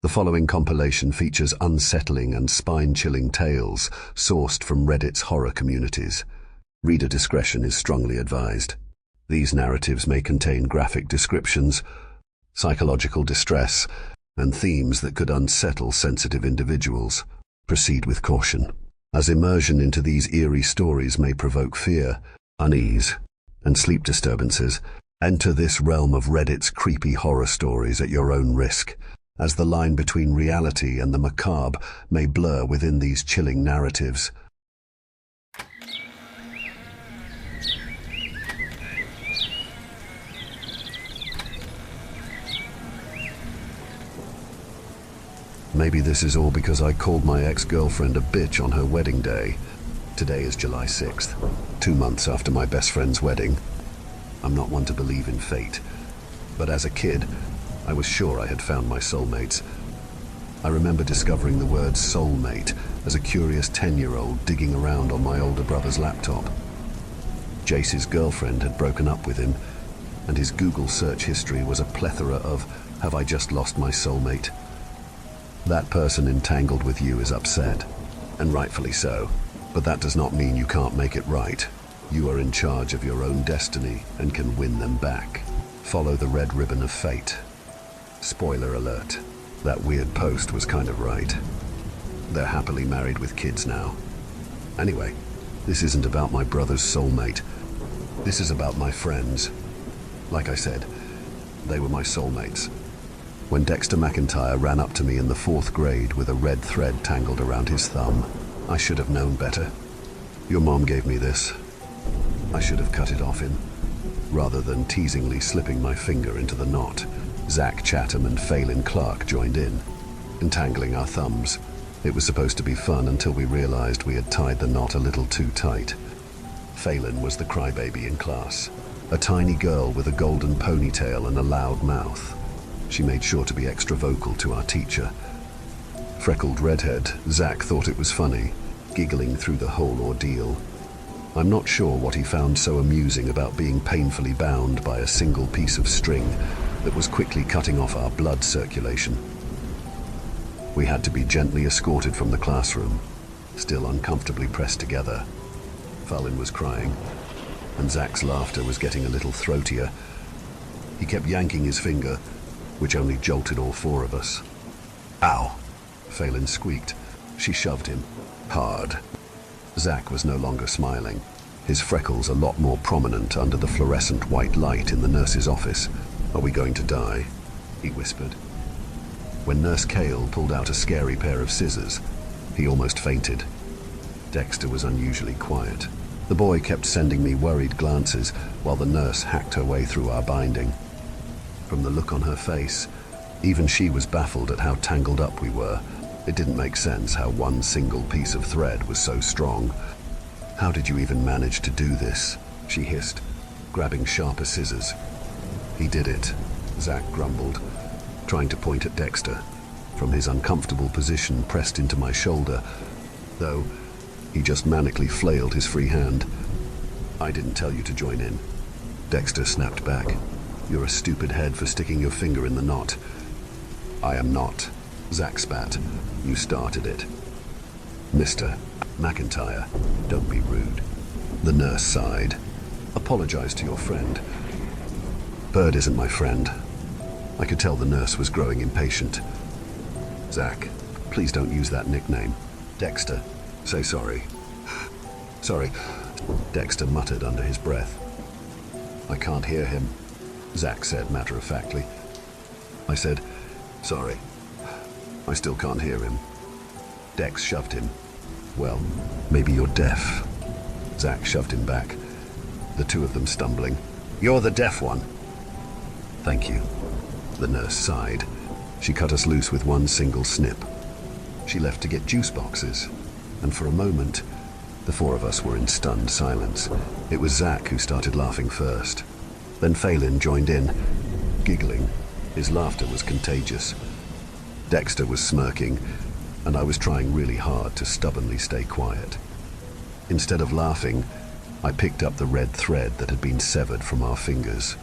The following compilation features unsettling and spine-chilling tales sourced from Reddit's horror communities. Reader discretion is strongly advised. These narratives may contain graphic descriptions, psychological distress, and themes that could unsettle sensitive individuals. Proceed with caution, as immersion into these eerie stories may provoke fear, unease, and sleep disturbances. Enter this realm of Reddit's creepy horror stories at your own risk, as the line between reality and the macabre may blur within these chilling narratives. Maybe this is all because I called my ex-girlfriend a bitch on her wedding day. Today is July 6th, 2 months after my best friend's wedding. I'm not one to believe in fate, but as a kid, I was sure I had found my soulmates. I remember discovering the word soulmate as a curious 10-year-old digging around on my older brother's laptop. Jace's girlfriend had broken up with him, and his Google search history was a plethora of, "Have I just lost my soulmate?" That person entangled with you is upset, and rightfully so, but that does not mean you can't make it right. You are in charge of your own destiny and can win them back. Follow the red ribbon of fate. Spoiler alert, that weird post was kind of right. They're happily married with kids now. Anyway, this isn't about my brother's soulmate. This is about my friends. Like I said, they were my soulmates. When Dexter McIntyre ran up to me in the 4th grade with a red thread tangled around his thumb, I should have known better. Your mom gave me this. I should have cut it off him. Rather than teasingly slipping my finger into the knot, Zach Chatham and Phelan Clark joined in, entangling our thumbs. It was supposed to be fun until we realized we had tied the knot a little too tight. Phelan was the crybaby in class, a tiny girl with a golden ponytail and a loud mouth. She made sure to be extra vocal to our teacher. Freckled redhead, Zach thought it was funny, giggling through the whole ordeal. I'm not sure what he found so amusing about being painfully bound by a single piece of string that was quickly cutting off our blood circulation. We had to be gently escorted from the classroom, still uncomfortably pressed together. Phelan was crying, and Zach's laughter was getting a little throatier. He kept yanking his finger, which only jolted all 4 of us. "Ow!" Phelan squeaked. She shoved him. Hard. Zach was no longer smiling, his freckles a lot more prominent under the fluorescent white light in the nurse's office. "Are we going to die?" he whispered. When Nurse Cale pulled out a scary pair of scissors, he almost fainted. Dexter was unusually quiet. The boy kept sending me worried glances while the nurse hacked her way through our binding. From the look on her face, even she was baffled at how tangled up we were. It didn't make sense how one single piece of thread was so strong. "How did you even manage to do this?" she hissed, grabbing sharper scissors. "He did it," Zach grumbled, trying to point at Dexter, from his uncomfortable position pressed into my shoulder, though he just manically flailed his free hand. "I didn't tell you to join in." Dexter snapped back. "You're a stupid head for sticking your finger in the knot." "I am not," Zach spat. "You started it." "Mr. McIntyre, don't be rude." The nurse sighed. "Apologize to your friend." "Bird isn't my friend." I could tell the nurse was growing impatient. "Zach, please don't use that nickname." "Dexter, say sorry." "Sorry," Dexter muttered under his breath. "I can't hear him," Zach said matter-of-factly. I said, "Sorry, I still can't hear him." Dex shoved him. "Well, maybe you're deaf." Zach shoved him back, the 2 of them stumbling. "You're the deaf one." "Thank you." The nurse sighed. She cut us loose with one single snip. She left to get juice boxes, and for a moment, the 4 of us were in stunned silence. It was Zach who started laughing first. Then Phelan joined in, giggling. His laughter was contagious. Dexter was smirking, and I was trying really hard to stubbornly stay quiet. Instead of laughing, I picked up the red thread that had been severed from our fingers,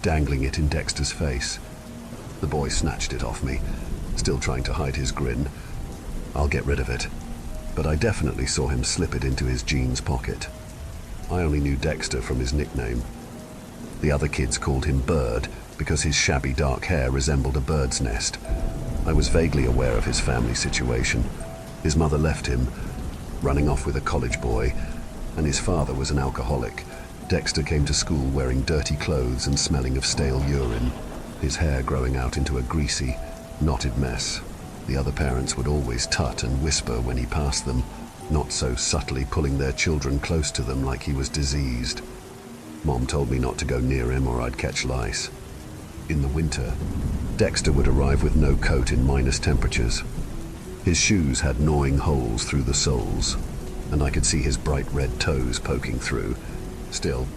dangling it in Dexter's face. The boy snatched it off me, still trying to hide his grin. I'll get rid of it. But I definitely saw him slip it into his jeans pocket. I only knew Dexter from his nickname. The other kids called him Bird because his shabby dark hair resembled a bird's nest. I was vaguely aware of his family situation. His mother left him, running off with a college boy, and his father was an alcoholic. Dexter came to school wearing dirty clothes and smelling of stale urine, his hair growing out into a greasy, knotted mess. The other parents would always tut and whisper when he passed them, not so subtly pulling their children close to them like he was diseased. Mom told me not to go near him or I'd catch lice. In the winter, Dexter would arrive with no coat in minus temperatures. His shoes had gnawing holes through the soles, and I could see his bright red toes poking through. Still,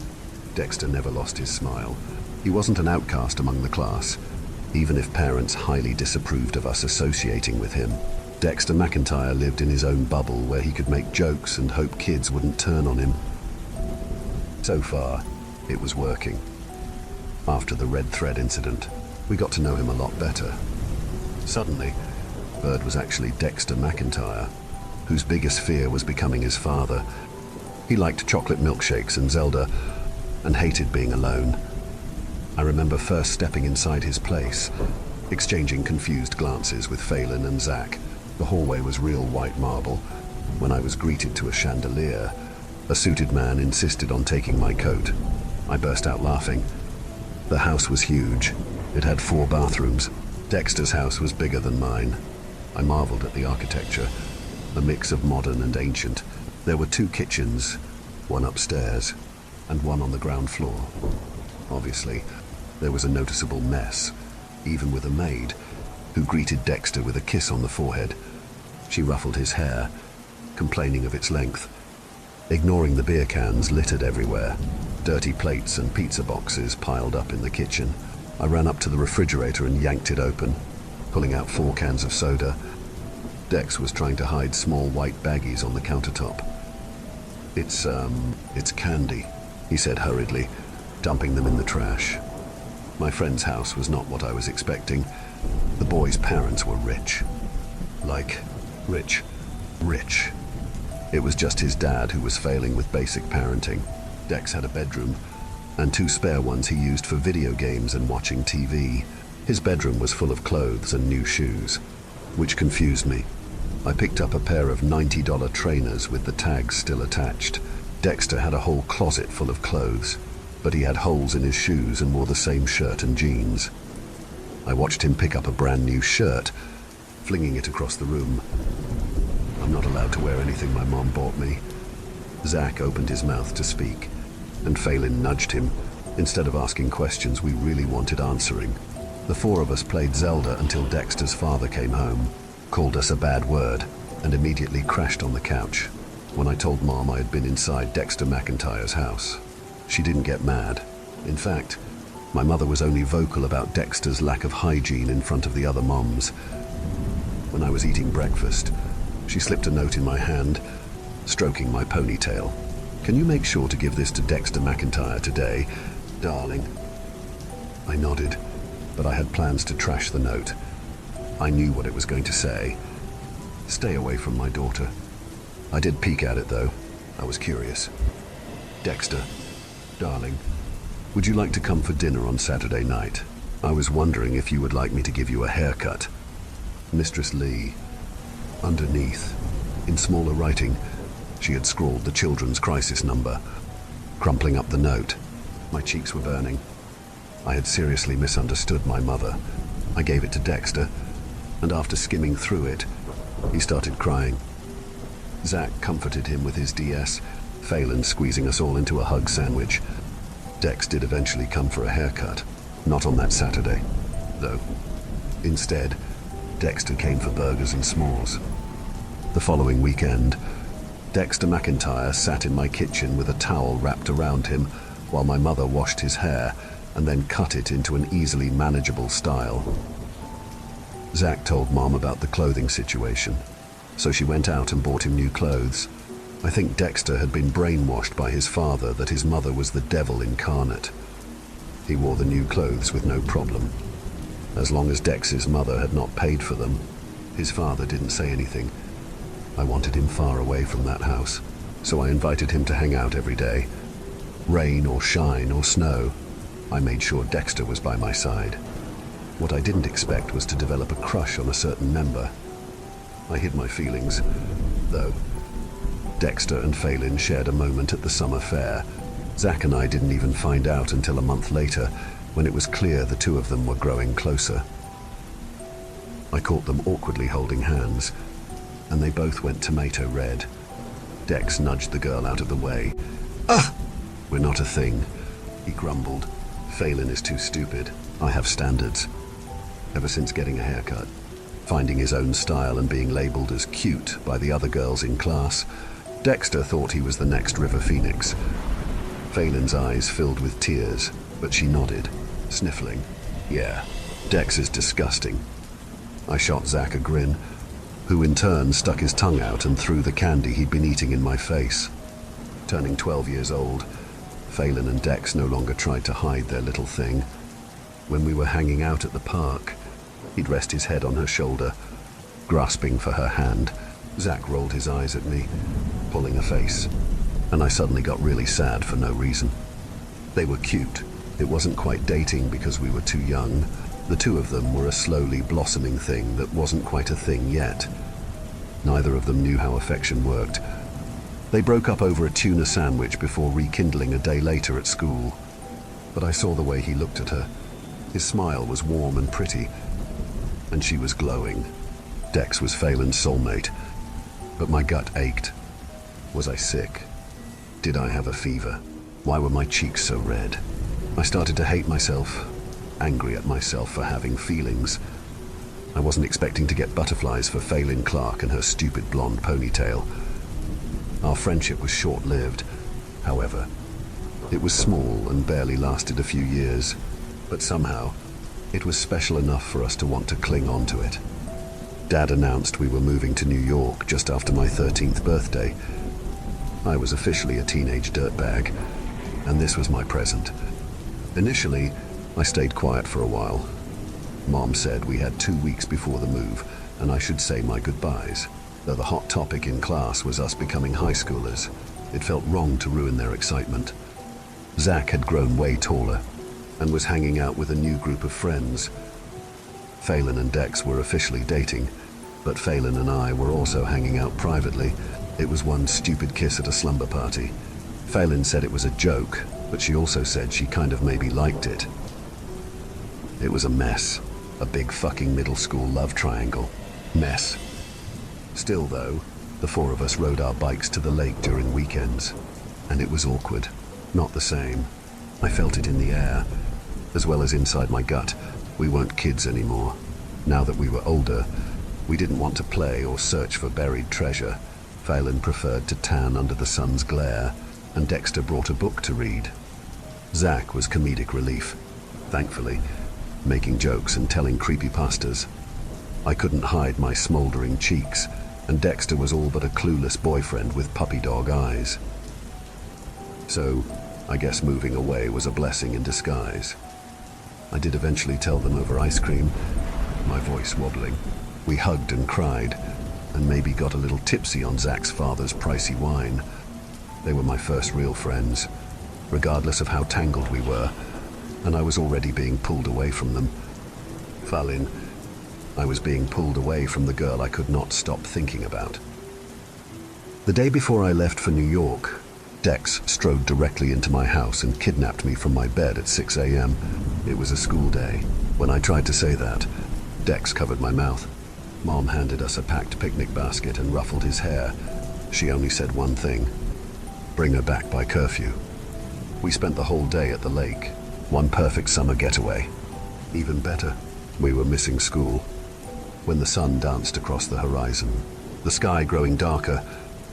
Dexter never lost his smile. He wasn't an outcast among the class, even if parents highly disapproved of us associating with him. Dexter McIntyre lived in his own bubble where he could make jokes and hope kids wouldn't turn on him. So far, it was working. After the red thread incident, we got to know him a lot better. Suddenly, Bird was actually Dexter McIntyre, whose biggest fear was becoming his father. He liked chocolate milkshakes and Zelda, and hated being alone. I remember first stepping inside his place, exchanging confused glances with Phelan and Zach. The hallway was real white marble. When I was greeted to a chandelier, a suited man insisted on taking my coat. I burst out laughing. The house was huge. It had 4 bathrooms. Dexter's house was bigger than mine. I marveled at the architecture, a mix of modern and ancient. There were 2 kitchens, one upstairs and one on the ground floor. Obviously, there was a noticeable mess, even with a maid, who greeted Dexter with a kiss on the forehead. She ruffled his hair, complaining of its length, ignoring the beer cans littered everywhere, dirty plates and pizza boxes piled up in the kitchen. I ran up to the refrigerator and yanked it open, pulling out 4 cans of soda. Dex was trying to hide small white baggies on the countertop. It's candy, he said hurriedly, dumping them in the trash. My friend's house was not what I was expecting. The boy's parents were rich. Like, rich. It was just his dad who was failing with basic parenting. Dex had a bedroom, and 2 spare ones he used for video games and watching TV. His bedroom was full of clothes and new shoes, which confused me. I picked up a pair of $90 trainers with the tags still attached. Dexter had a whole closet full of clothes, but he had holes in his shoes and wore the same shirt and jeans. I watched him pick up a brand new shirt, flinging it across the room. I'm not allowed to wear anything my mom bought me. Zach opened his mouth to speak, and Phelan nudged him, instead of asking questions we really wanted answering. The 4 of us played Zelda until Dexter's father came home, called us a bad word, and immediately crashed on the couch. When I told Mom I had been inside Dexter McIntyre's house, she didn't get mad. In fact, my mother was only vocal about Dexter's lack of hygiene in front of the other moms. When I was eating breakfast, she slipped a note in my hand, stroking my ponytail. "Can you make sure to give this to Dexter McIntyre today, darling?" I nodded, but I had plans to trash the note. I knew what it was going to say. Stay away from my daughter. I did peek at it, though. I was curious. "Dexter, darling, would you like to come for dinner on Saturday night? I was wondering if you would like me to give you a haircut. Mistress Lee." Underneath, in smaller writing, she had scrawled the children's crisis number. Crumpling up the note, my cheeks were burning. I had seriously misunderstood my mother. I gave it to Dexter, and after skimming through it, he started crying. Zach comforted him with his DS, Phelan squeezing us all into a hug sandwich. Dex did eventually come for a haircut, not on that Saturday, though. Instead, Dexter came for burgers and s'mores. The following weekend, Dexter McIntyre sat in my kitchen with a towel wrapped around him while my mother washed his hair and then cut it into an easily manageable style. Zach told Mom about the clothing situation, so she went out and bought him new clothes. I think Dexter had been brainwashed by his father that his mother was the devil incarnate. He wore the new clothes with no problem. As long as Dex's mother had not paid for them, his father didn't say anything. I wanted him far away from that house, so I invited him to hang out every day. Rain or shine or snow, I made sure Dexter was by my side. What I didn't expect was to develop a crush on a certain member. I hid my feelings, though. Dexter and Phelan shared a moment at the summer fair. Zach and I didn't even find out until a month later, when it was clear the two of them were growing closer. I caught them awkwardly holding hands, and they both went tomato red. Dex nudged the girl out of the way. "Ah! We're not a thing," he grumbled. "Phelan is too stupid. I have standards." Ever since getting a haircut, finding his own style and being labeled as cute by the other girls in class, Dexter thought he was the next River Phoenix. Phelan's eyes filled with tears, but she nodded, sniffling. "Yeah, Dex is disgusting." I shot Zach a grin, who in turn stuck his tongue out and threw the candy he'd been eating in my face. Turning 12 years old, Phelan and Dex no longer tried to hide their little thing. When we were hanging out at the park, he'd rest his head on her shoulder, grasping for her hand. Zach rolled his eyes at me, pulling a face, and I suddenly got really sad for no reason. They were cute. It wasn't quite dating because we were too young. The two of them were a slowly blossoming thing that wasn't quite a thing yet. Neither of them knew how affection worked. They broke up over a tuna sandwich before rekindling a day later at school. But I saw the way he looked at her. His smile was warm and pretty, and she was glowing. Dex was Phelan's soulmate, but my gut ached. Was I sick? Did I have a fever? Why were my cheeks so red? I started to hate myself, angry at myself for having feelings. I wasn't expecting to get butterflies for Phelan Clark and her stupid blonde ponytail. Our friendship was short-lived, however. It was small and barely lasted a few years, but somehow it was special enough for us to want to cling on to it. Dad announced we were moving to New York just after my 13th birthday. I was officially a teenage dirtbag, and this was my present. Initially, I stayed quiet for a while. Mom said we had 2 weeks before the move, and I should say my goodbyes. Though the hot topic in class was us becoming high schoolers, it felt wrong to ruin their excitement. Zach had grown way taller, and was hanging out with a new group of friends. Phelan and Dex were officially dating, but Phelan and I were also hanging out privately. It was one stupid kiss at a slumber party. Phelan said it was a joke, but she also said she kind of maybe liked it. It was a mess. A big fucking middle school love triangle. Mess. Still though, the four of us rode our bikes to the lake during weekends, and it was awkward. Not the same. I felt it in the air, as well as inside my gut. We weren't kids anymore. Now that we were older, we didn't want to play or search for buried treasure. Phelan preferred to tan under the sun's glare, and Dexter brought a book to read. Zach was comedic relief, thankfully, making jokes and telling creepypastas. I couldn't hide my smoldering cheeks, and Dexter was all but a clueless boyfriend with puppy dog eyes. So, I guess moving away was a blessing in disguise. I did eventually tell them over ice cream, my voice wobbling. We hugged and cried, and maybe got a little tipsy on Zach's father's pricey wine. They were my first real friends, regardless of how tangled we were, and I was already being pulled away from them. Phelan, I was being pulled away from the girl I could not stop thinking about. The day before I left for New York, Dex strode directly into my house and kidnapped me from my bed at 6 a.m. It was a school day. When I tried to say that, Dex covered my mouth. Mom handed us a packed picnic basket and ruffled his hair. She only said one thing: bring her back by curfew. We spent the whole day at the lake. One perfect summer getaway. Even better, we were missing school. When the sun danced across the horizon, the sky growing darker,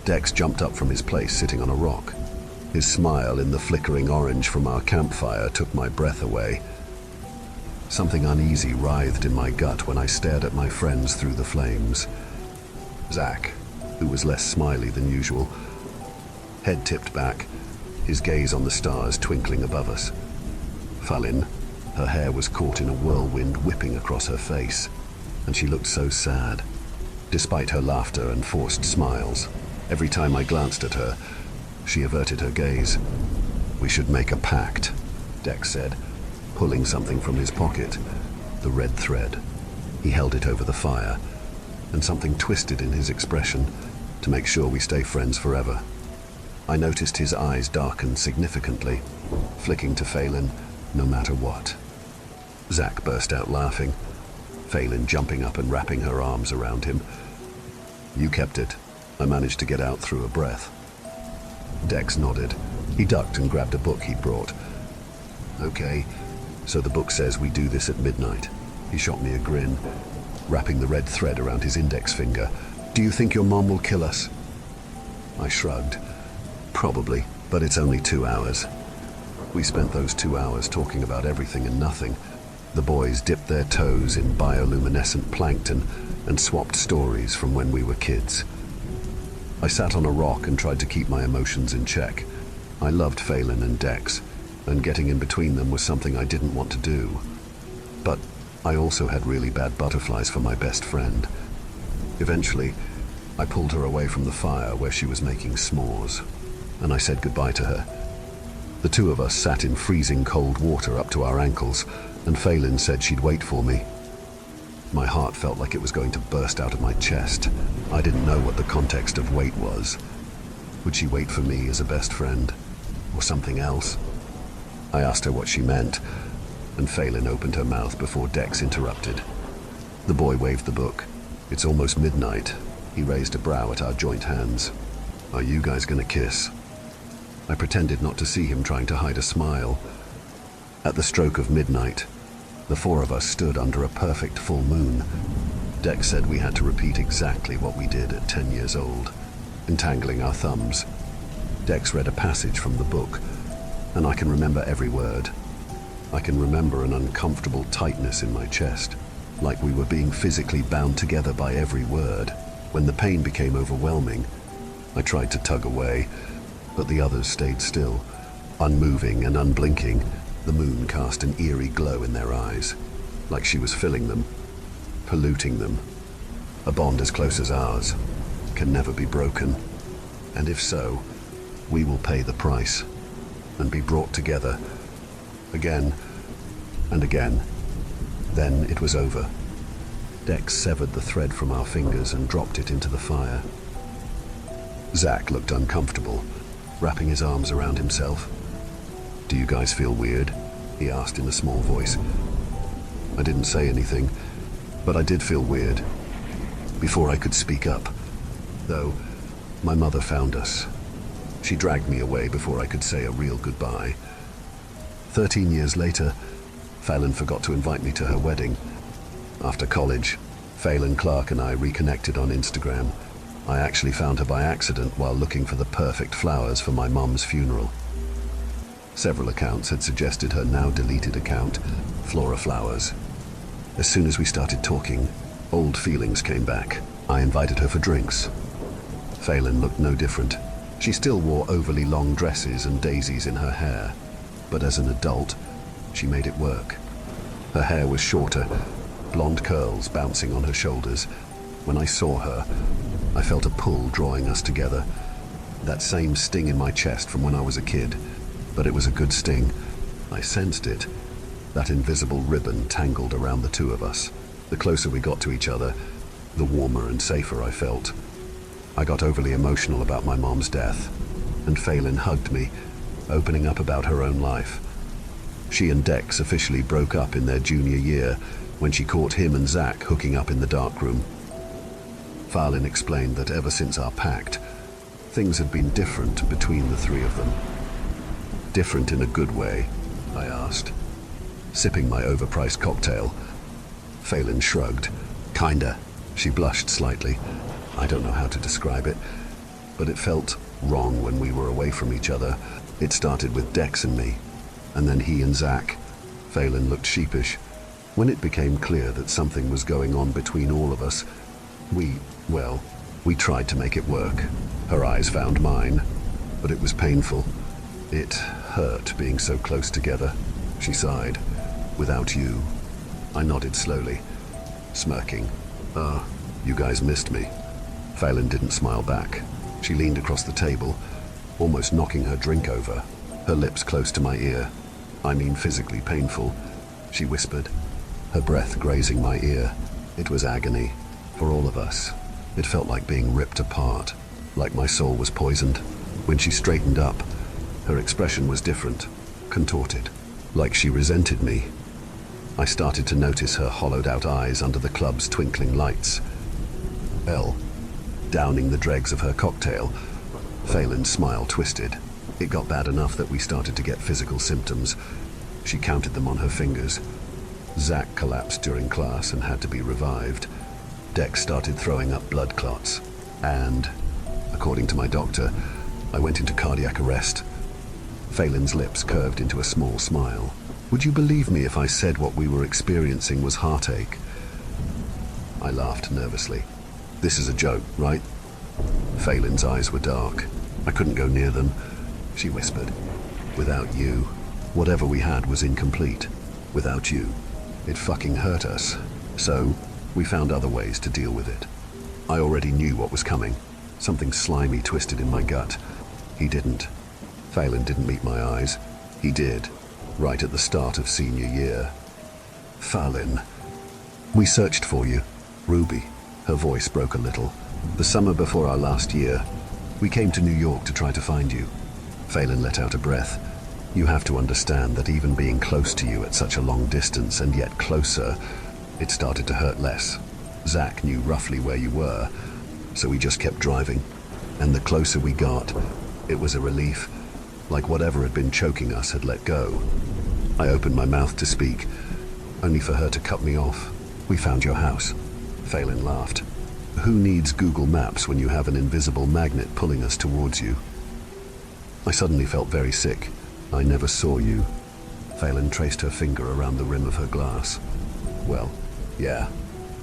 Dex jumped up from his place sitting on a rock. His smile in the flickering orange from our campfire took my breath away. Something uneasy writhed in my gut when I stared at my friends through the flames. Zach, who was less smiley than usual, head tipped back, his gaze on the stars twinkling above us. Phelan, Her hair was caught in a whirlwind whipping across her face, and she looked so sad. Despite her laughter and forced smiles, every time I glanced at her, she averted her gaze. "We should make a pact," Dex said, pulling something from his pocket, the red thread. He held it over the fire, and something twisted in his expression to make sure we stay friends forever. I noticed his eyes darken significantly, flicking to Phelan, no matter what. Zach burst out laughing, Phelan jumping up and wrapping her arms around him. "You kept it," I managed to get out through a breath. Dex nodded. He ducked and grabbed a book he'd brought. "Okay, so the book says we do this at midnight." He shot me a grin, wrapping the red thread around his index finger. "Do you think your mom will kill us?" I shrugged. "Probably, but it's only 2 hours." We spent those 2 hours talking about everything and nothing. The boys dipped their toes in bioluminescent plankton and swapped stories from when we were kids. I sat on a rock and tried to keep my emotions in check. I loved Phelan and Dex, and getting in between them was something I didn't want to do. But I also had really bad butterflies for my best friend. Eventually, I pulled her away from the fire where she was making s'mores, and I said goodbye to her. The two of us sat in freezing cold water up to our ankles, and Phelan said she'd wait for me. My heart felt like it was going to burst out of my chest. I didn't know what the context of wait was. Would she wait for me as a best friend, or something else? I asked her what she meant, and Phelan opened her mouth before Dex interrupted. The boy waved the book. "It's almost midnight." He raised a brow at our joint hands. "Are you guys gonna kiss?" I pretended not to see him trying to hide a smile. At the stroke of midnight, the four of us stood under a perfect full moon. Dex said we had to repeat exactly what we did at 10 years old, entangling our thumbs. Dex read a passage from the book, and I can remember every word. I can remember an uncomfortable tightness in my chest, like we were being physically bound together by every word. When the pain became overwhelming, I tried to tug away, but the others stayed still, unmoving and unblinking. The moon cast an eerie glow in their eyes, like she was filling them, polluting them. A bond as close as ours can never be broken, and if so, we will pay the price and be brought together again and again. Then it was over. Dex severed the thread from our fingers and dropped it into the fire. Zach looked uncomfortable, wrapping his arms around himself. "Do you guys feel weird?" he asked in a small voice. I didn't say anything, but I did feel weird. Before I could speak up, though, my mother found us. She dragged me away before I could say a real goodbye. 13 years later, Phelan forgot to invite me to her wedding. After college, Phelan Clark and I reconnected on Instagram. I actually found her by accident while looking for the perfect flowers for my mom's funeral. Several accounts had suggested her now deleted account, Flora Flowers. As soon as we started talking, old feelings came back. I invited her for drinks. Phelan looked no different. She still wore overly long dresses and daisies in her hair, but as an adult, she made it work. Her hair was shorter, blonde curls bouncing on her shoulders. When I saw her, I felt a pull drawing us together. That same sting in my chest from when I was a kid, but it was a good sting. I sensed it. That invisible ribbon tangled around the two of us. The closer we got to each other, the warmer and safer I felt. I got overly emotional about my mom's death, and Phelan hugged me, opening up about her own life. She and Dex officially broke up in their junior year when she caught him and Zach hooking up in the darkroom. Phelan explained that ever since our pact, things had been different between the three of them. "Different in a good way?" I asked, sipping my overpriced cocktail. Phelan shrugged. "Kinda." She blushed slightly. I don't know how to describe it, but it felt wrong when we were away from each other. It started with Dex and me, and then he and Zach. Phelan looked sheepish. When it became clear that something was going on between all of us, we tried to make it work. Her eyes found mine, but it was painful. It hurt being so close together. She sighed. Without you. I nodded slowly, smirking. Ah, you guys missed me. Phelan didn't smile back. She leaned across the table, almost knocking her drink over, her lips close to my ear. I mean physically painful, she whispered, her breath grazing my ear. It was agony, for all of us. It felt like being ripped apart, like my soul was poisoned. When she straightened up, her expression was different, contorted, like she resented me. I started to notice her hollowed-out eyes under the club's twinkling lights. Elle, downing the dregs of her cocktail, Phelan's smile twisted. It got bad enough that we started to get physical symptoms. She counted them on her fingers. Zach collapsed during class and had to be revived. Dex started throwing up blood clots. And, according to my doctor, I went into cardiac arrest. Phelan's lips curved into a small smile. Would you believe me if I said what we were experiencing was heartache? I laughed nervously. This is a joke, right? Phelan's eyes were dark. I couldn't go near them. She whispered, without you, whatever we had was incomplete. Without you, it fucking hurt us. So, we found other ways to deal with it. I already knew what was coming. Something slimy twisted in my gut. He didn't. Phelan didn't meet my eyes. He did, right at the start of senior year. Phelan. We searched for you. Ruby. Her voice broke a little. The summer before our last year, we came to New York to try to find you. Phelan let out a breath. You have to understand that even being close to you at such a long distance and yet closer, it started to hurt less. Zach knew roughly where you were, so we just kept driving. And the closer we got, it was a relief, like whatever had been choking us had let go. I opened my mouth to speak, only for her to cut me off. We found your house. Phelan laughed. Who needs Google Maps when you have an invisible magnet pulling us towards you? I suddenly felt very sick. I never saw you. Phelan traced her finger around the rim of her glass. Well, yeah,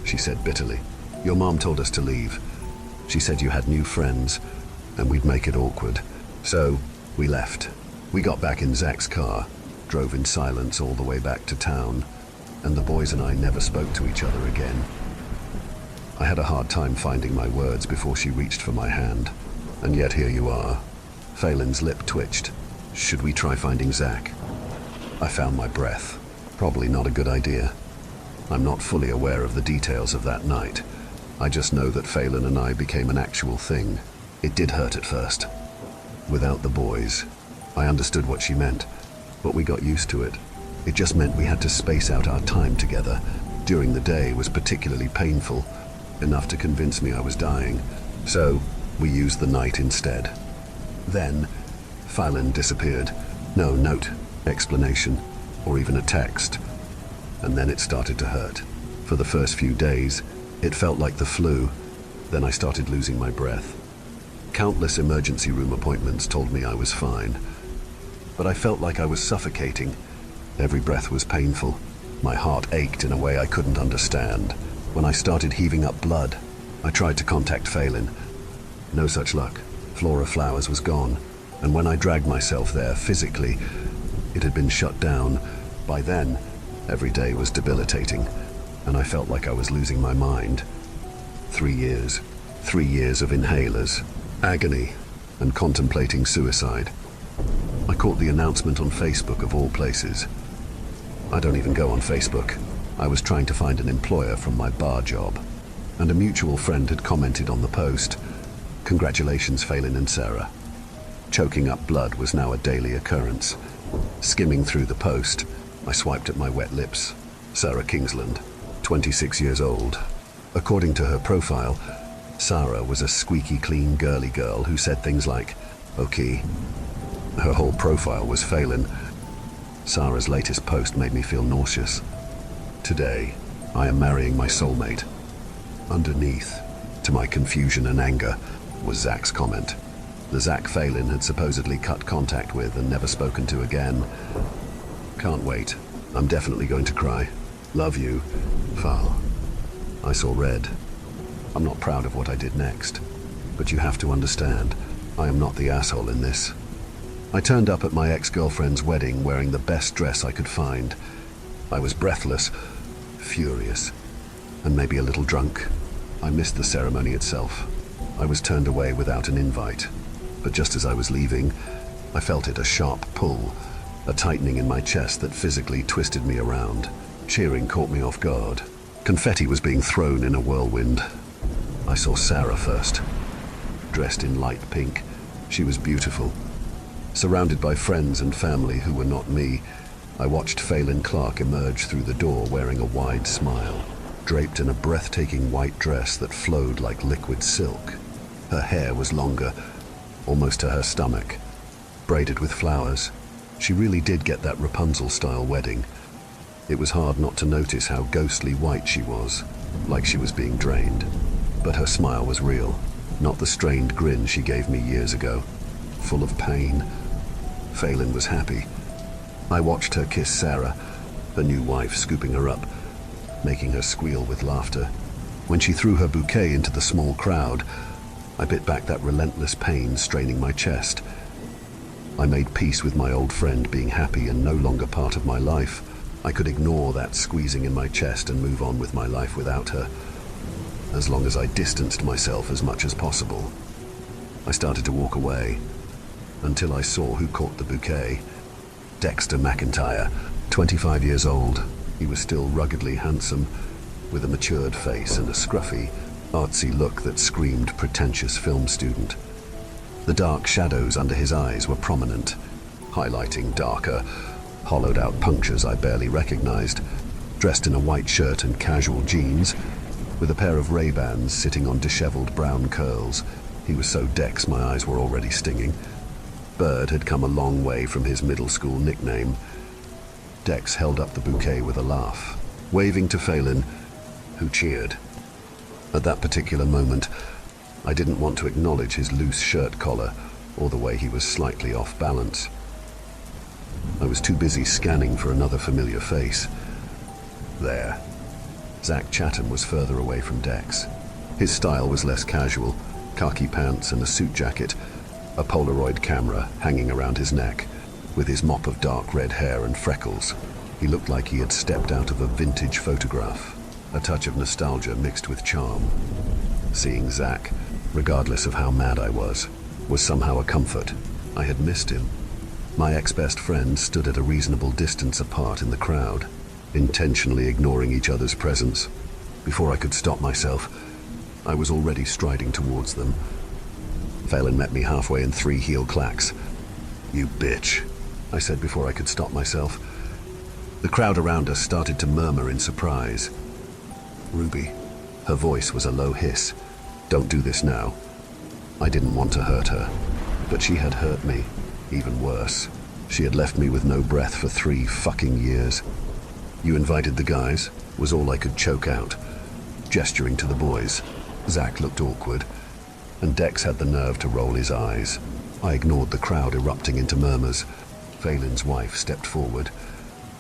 she said bitterly. Your mom told us to leave. She said you had new friends, and we'd make it awkward. So, we left. We got back in Zach's car, drove in silence all the way back to town, and the boys and I never spoke to each other again. I had a hard time finding my words before she reached for my hand, and yet here you are. Phelan's lip twitched. Should we try finding Zach? I found my breath. Probably not a good idea. I'm not fully aware of the details of that night. I just know that Phelan and I became an actual thing. It did hurt at first. Without the boys. I understood what she meant, but we got used to it. It just meant we had to space out our time together. During the day was particularly painful, enough to convince me I was dying. So, we used the night instead. Then, Phelan disappeared. No note, explanation, or even a text. And then it started to hurt. For the first few days, it felt like the flu. Then I started losing my breath. Countless emergency room appointments told me I was fine. But I felt like I was suffocating. Every breath was painful. My heart ached in a way I couldn't understand. When I started heaving up blood, I tried to contact Phelan. No such luck. Flora Flowers was gone. And when I dragged myself there physically, it had been shut down. By then, every day was debilitating, and I felt like I was losing my mind. 3 years. 3 years of inhalers, agony, and contemplating suicide. I caught the announcement on Facebook of all places. I don't even go on Facebook. I was trying to find an employer from my bar job, and a mutual friend had commented on the post. Congratulations, Phelan and Sarah. Choking up blood was now a daily occurrence. Skimming through the post, I swiped at my wet lips. Sarah Kingsland, 26 years old. According to her profile, Sarah was a squeaky clean girly girl who said things like, okay. Her whole profile was Phelan. Sarah's latest post made me feel nauseous. Today, I am marrying my soulmate. Underneath, to my confusion and anger, was Zach's comment. The Zach Phelan had supposedly cut contact with and never spoken to again. Can't wait. I'm definitely going to cry. Love you, Val. I saw red. I'm not proud of what I did next, but you have to understand, I am not the asshole in this. I turned up at my ex-girlfriend's wedding wearing the best dress I could find. I was breathless, furious, and maybe a little drunk. I missed the ceremony itself. I was turned away without an invite, but just as I was leaving, I felt it, a sharp pull, a tightening in my chest that physically twisted me around. Cheering caught me off guard. Confetti was being thrown in a whirlwind. I saw Sarah first. Dressed in light pink, she was beautiful. Surrounded by friends and family who were not me, I watched Phelan Clark emerge through the door wearing a wide smile, draped in a breathtaking white dress that flowed like liquid silk. Her hair was longer, almost to her stomach, braided with flowers. She really did get that Rapunzel-style wedding. It was hard not to notice how ghostly white she was, like she was being drained. But her smile was real, not the strained grin she gave me years ago, full of pain. Phelan was happy. I watched her kiss Sarah, her new wife, scooping her up, making her squeal with laughter. When she threw her bouquet into the small crowd, I bit back that relentless pain straining my chest. I made peace with my old friend being happy and no longer part of my life. I could ignore that squeezing in my chest and move on with my life without her, as long as I distanced myself as much as possible. I started to walk away, until I saw who caught the bouquet. Dexter McIntyre, 25 years old. He was still ruggedly handsome, with a matured face and a scruffy, artsy look that screamed pretentious film student. The dark shadows under his eyes were prominent, highlighting darker, hollowed-out punctures I barely recognized. Dressed in a white shirt and casual jeans, with a pair of Ray-Bans sitting on disheveled brown curls, he was so Dex my eyes were already stinging. Bird had come a long way from his middle school nickname. Dex held up the bouquet with a laugh, waving to Phelan, who cheered. At that particular moment, I didn't want to acknowledge his loose shirt collar or the way he was slightly off balance. I was too busy scanning for another familiar face. There. Zach Chatham was further away from Dex. His style was less casual, khaki pants and a suit jacket, a Polaroid camera hanging around his neck, with his mop of dark red hair and freckles. He looked like he had stepped out of a vintage photograph, a touch of nostalgia mixed with charm. Seeing Zach, regardless of how mad I was somehow a comfort. I had missed him. My ex-best friends stood at a reasonable distance apart in the crowd, intentionally ignoring each other's presence. Before I could stop myself, I was already striding towards them. Phelan met me halfway in 3 heel clacks. "You bitch," I said before I could stop myself. The crowd around us started to murmur in surprise. "Ruby." Her voice was a low hiss. "Don't do this now." I didn't want to hurt her, but she had hurt me, even worse. She had left me with no breath for 3 fucking years. "You invited the guys," was all I could choke out, gesturing to the boys. Zach looked awkward, and Dex had the nerve to roll his eyes. I ignored the crowd erupting into murmurs. Phelan's wife stepped forward,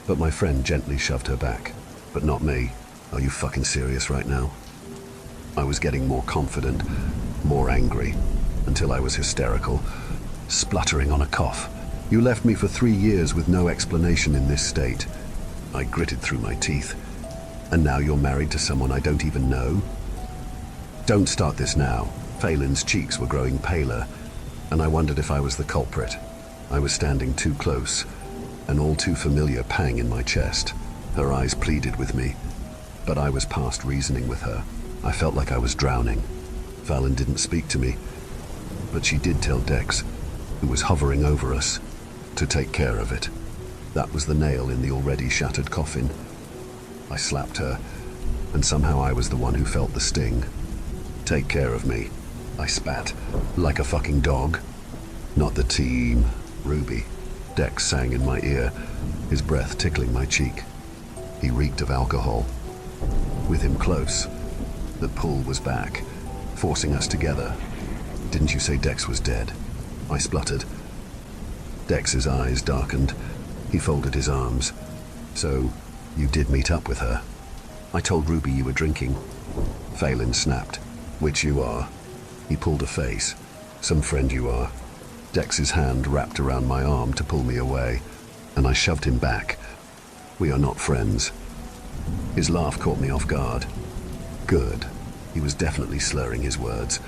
but my friend gently shoved her back. But not me. "Are you fucking serious right now?" I was getting more confident, more angry, until I was hysterical, spluttering on a cough. "You left me for 3 years with no explanation in this state." I gritted through my teeth. "And now you're married to someone I don't even know?" "Don't start this now." Phelan's cheeks were growing paler, and I wondered if I was the culprit. I was standing too close, an all too familiar pang in my chest. Her eyes pleaded with me, but I was past reasoning with her. I felt like I was drowning. Phelan didn't speak to me, but she did tell Dex, who was hovering over us, to take care of it. That was the nail in the already shattered coffin. I slapped her, and somehow I was the one who felt the sting. "Take care of me," I spat, "like a fucking dog." "Not the team, Ruby." Dex sang in my ear, his breath tickling my cheek. He reeked of alcohol. With him close, the pull was back, forcing us together. "Didn't you say Dex was dead?" I spluttered. Dex's eyes darkened. He folded his arms. "So, you did meet up with her?" "I told Ruby you were drinking." Phelan snapped. "Which you are." He pulled a face. "Some friend you are." Dex's hand wrapped around my arm to pull me away, and I shoved him back. We are not friends. His laugh caught me off guard. Good. He was definitely slurring his words.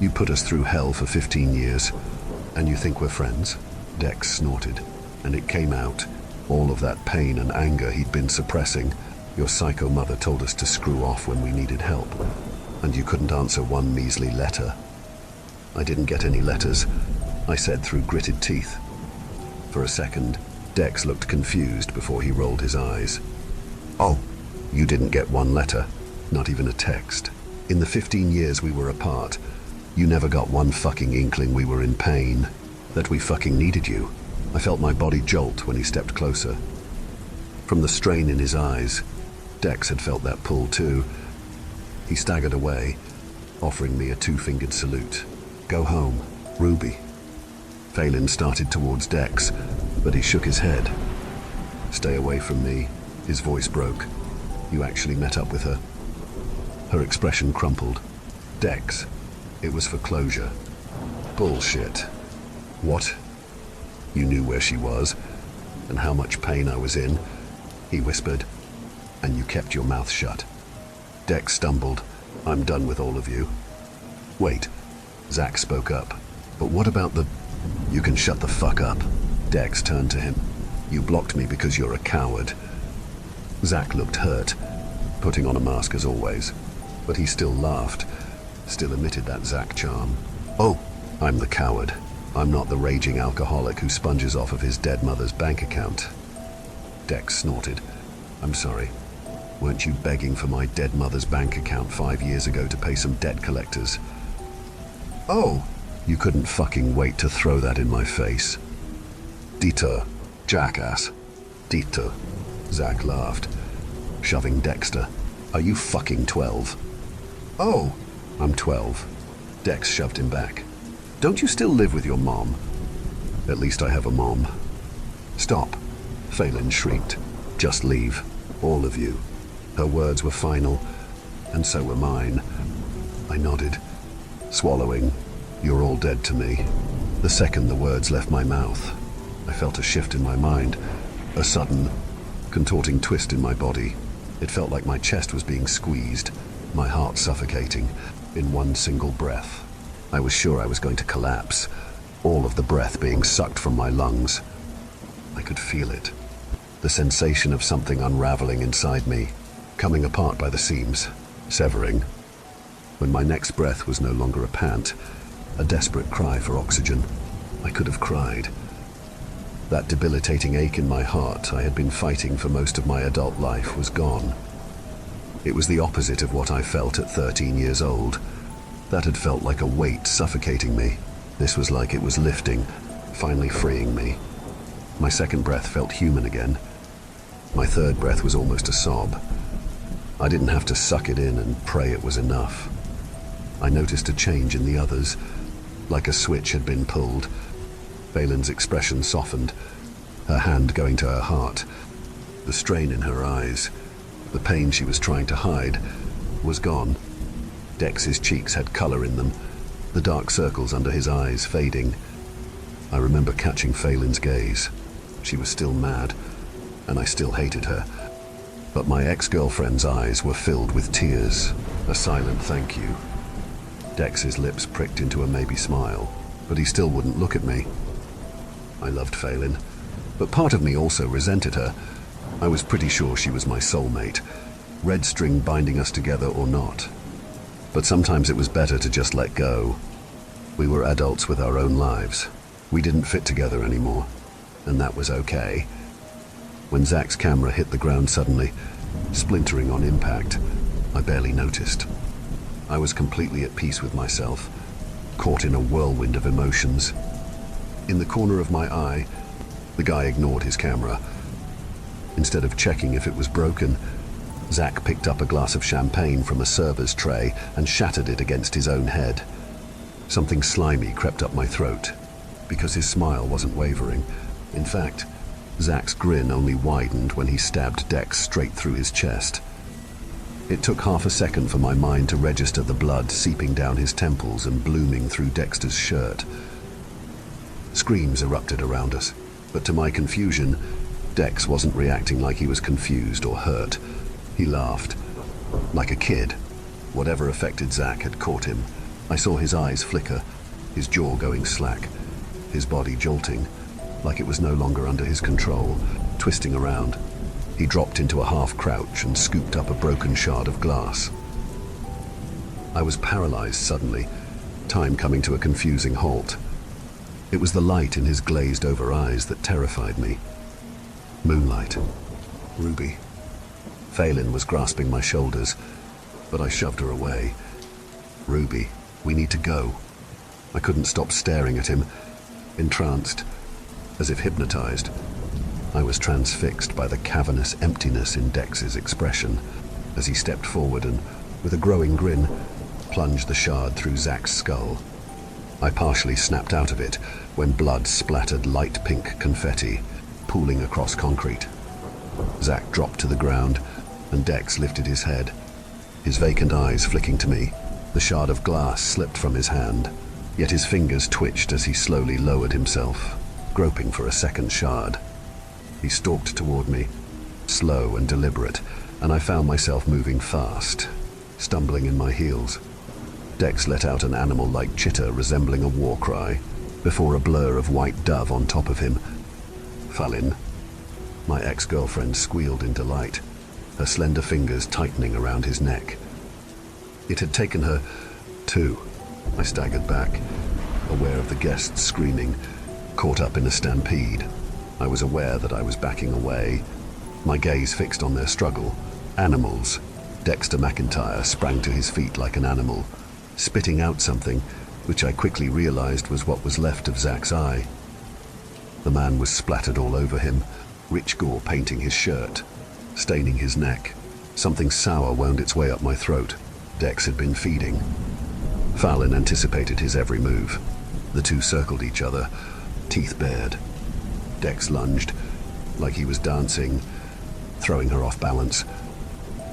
You put us through hell for 15 years, and you think we're friends? Dex snorted, and it came out. All of that pain and anger he'd been suppressing. Your psycho mother told us to screw off when we needed help, and you couldn't answer one measly letter. I didn't get any letters, I said through gritted teeth. For a second, Dex looked confused before he rolled his eyes. Oh, you didn't get one letter, not even a text. In the 15 years we were apart, you never got one fucking inkling we were in pain, that we fucking needed you. I felt my body jolt when he stepped closer. From the strain in his eyes, Dex had felt that pull too. He staggered away, offering me a two-fingered salute. Go home, Ruby. Phelan started towards Dex, but he shook his head. Stay away from me. His voice broke. You actually met up with her? Her expression crumpled. Dex, it was for closure. Bullshit. What? You knew where she was, and how much pain I was in, he whispered, and you kept your mouth shut. Dex stumbled. I'm done with all of you. Wait, Zach spoke up. But what about the... You can shut the fuck up. Dex turned to him. You blocked me because you're a coward. Zach looked hurt, putting on a mask as always, but he still laughed, still emitted that Zach charm. Oh, I'm the coward. I'm not the raging alcoholic who sponges off of his dead mother's bank account. Dex snorted. I'm sorry. Weren't you begging for my dead mother's bank account 5 years ago to pay some debt collectors? Oh, you couldn't fucking wait to throw that in my face. Dieter, jackass. Dieter, Zach laughed, shoving Dexter. Are you fucking 12? Oh, I'm 12. Dex shoved him back. Don't you still live with your mom? At least I have a mom. Stop, Phelan shrieked. Just leave, all of you. Her words were final, and so were mine. I nodded, swallowing. You're all dead to me. The second the words left my mouth, I felt a shift in my mind, a sudden, contorting twist in my body. It felt like my chest was being squeezed, my heart suffocating, in one single breath. I was sure I was going to collapse, all of the breath being sucked from my lungs. I could feel it, the sensation of something unraveling inside me, coming apart by the seams, severing. When my next breath was no longer a pant, a desperate cry for oxygen, I could have cried. That debilitating ache in my heart I had been fighting for most of my adult life was gone. It was the opposite of what I felt at 13 years old. That had felt like a weight suffocating me. This was like it was lifting, finally freeing me. My second breath felt human again. My third breath was almost a sob. I didn't have to suck it in and pray it was enough. I noticed a change in the others, like a switch had been pulled. Phelan's expression softened, her hand going to her heart. The strain in her eyes, the pain she was trying to hide, was gone. Dex's cheeks had color in them, the dark circles under his eyes fading. I remember catching Phelan's gaze. She was still mad, and I still hated her. But my ex-girlfriend's eyes were filled with tears, a silent thank you. Dex's lips pricked into a maybe smile, but he still wouldn't look at me. I loved Phelan, but part of me also resented her. I was pretty sure she was my soulmate, red string binding us together or not. But sometimes it was better to just let go. We were adults with our own lives. We didn't fit together anymore, and that was okay. When Zach's camera hit the ground suddenly, splintering on impact, I barely noticed. I was completely at peace with myself, caught in a whirlwind of emotions. In the corner of my eye, the guy ignored his camera. Instead of checking if it was broken, Zach picked up a glass of champagne from a server's tray and shattered it against his own head. Something slimy crept up my throat, because his smile wasn't wavering. In fact, Zach's grin only widened when he stabbed Dex straight through his chest. It took half a second for my mind to register the blood seeping down his temples and blooming through Dexter's shirt. Screams erupted around us, but to my confusion, Dex wasn't reacting like he was confused or hurt. He laughed, like a kid. Whatever affected Zach had caught him. I saw his eyes flicker, his jaw going slack, his body jolting, like it was no longer under his control, twisting around. He dropped into a half crouch and scooped up a broken shard of glass. I was paralyzed suddenly, time coming to a confusing halt. It was the light in his glazed over eyes that terrified me. Moonlight. Ruby. Phelan was grasping my shoulders, but I shoved her away. Ruby, we need to go. I couldn't stop staring at him, entranced, as if hypnotized. I was transfixed by the cavernous emptiness in Dex's expression as he stepped forward and, with a growing grin, plunged the shard through Zach's skull. I partially snapped out of it when blood splattered light pink confetti, pooling across concrete. Zach dropped to the ground, and Dex lifted his head, his vacant eyes flicking to me. The shard of glass slipped from his hand, yet his fingers twitched as he slowly lowered himself, groping for a second shard. He stalked toward me, slow and deliberate, and I found myself moving fast, stumbling in my heels. Dex let out an animal-like chitter resembling a war cry, before a blur of white dove on top of him. Phelan. My ex-girlfriend squealed in delight, her slender fingers tightening around his neck. It had taken her, too. I staggered back, aware of the guests screaming, caught up in a stampede. I was aware that I was backing away, my gaze fixed on their struggle. Animals. Dexter McIntyre sprang to his feet like an animal, spitting out something, which I quickly realized was what was left of Zach's eye. The man was splattered all over him, rich gore painting his shirt, staining his neck. Something sour wound its way up my throat. Dex had been feeding. Phelan anticipated his every move. The two circled each other, teeth bared. Dex lunged, like he was dancing, throwing her off balance.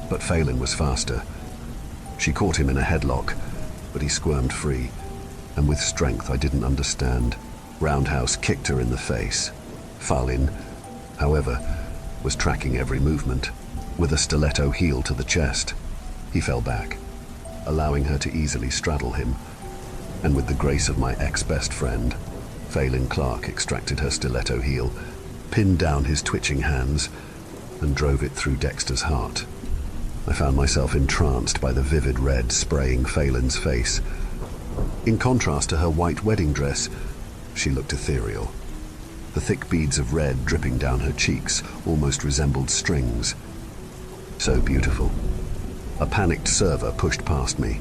But Phelan was faster. She caught him in a headlock, but he squirmed free, and with strength I didn't understand, roundhouse kicked her in the face. Phelan, however, was tracking every movement, with a stiletto heel to the chest. He fell back, allowing her to easily straddle him, and with the grace of my ex-best friend, Phelan Clark extracted her stiletto heel, pinned down his twitching hands, and drove it through Dexter's heart. I found myself entranced by the vivid red spraying Phelan's face. In contrast to her white wedding dress, she looked ethereal. The thick beads of red dripping down her cheeks almost resembled strings. So beautiful. A panicked server pushed past me,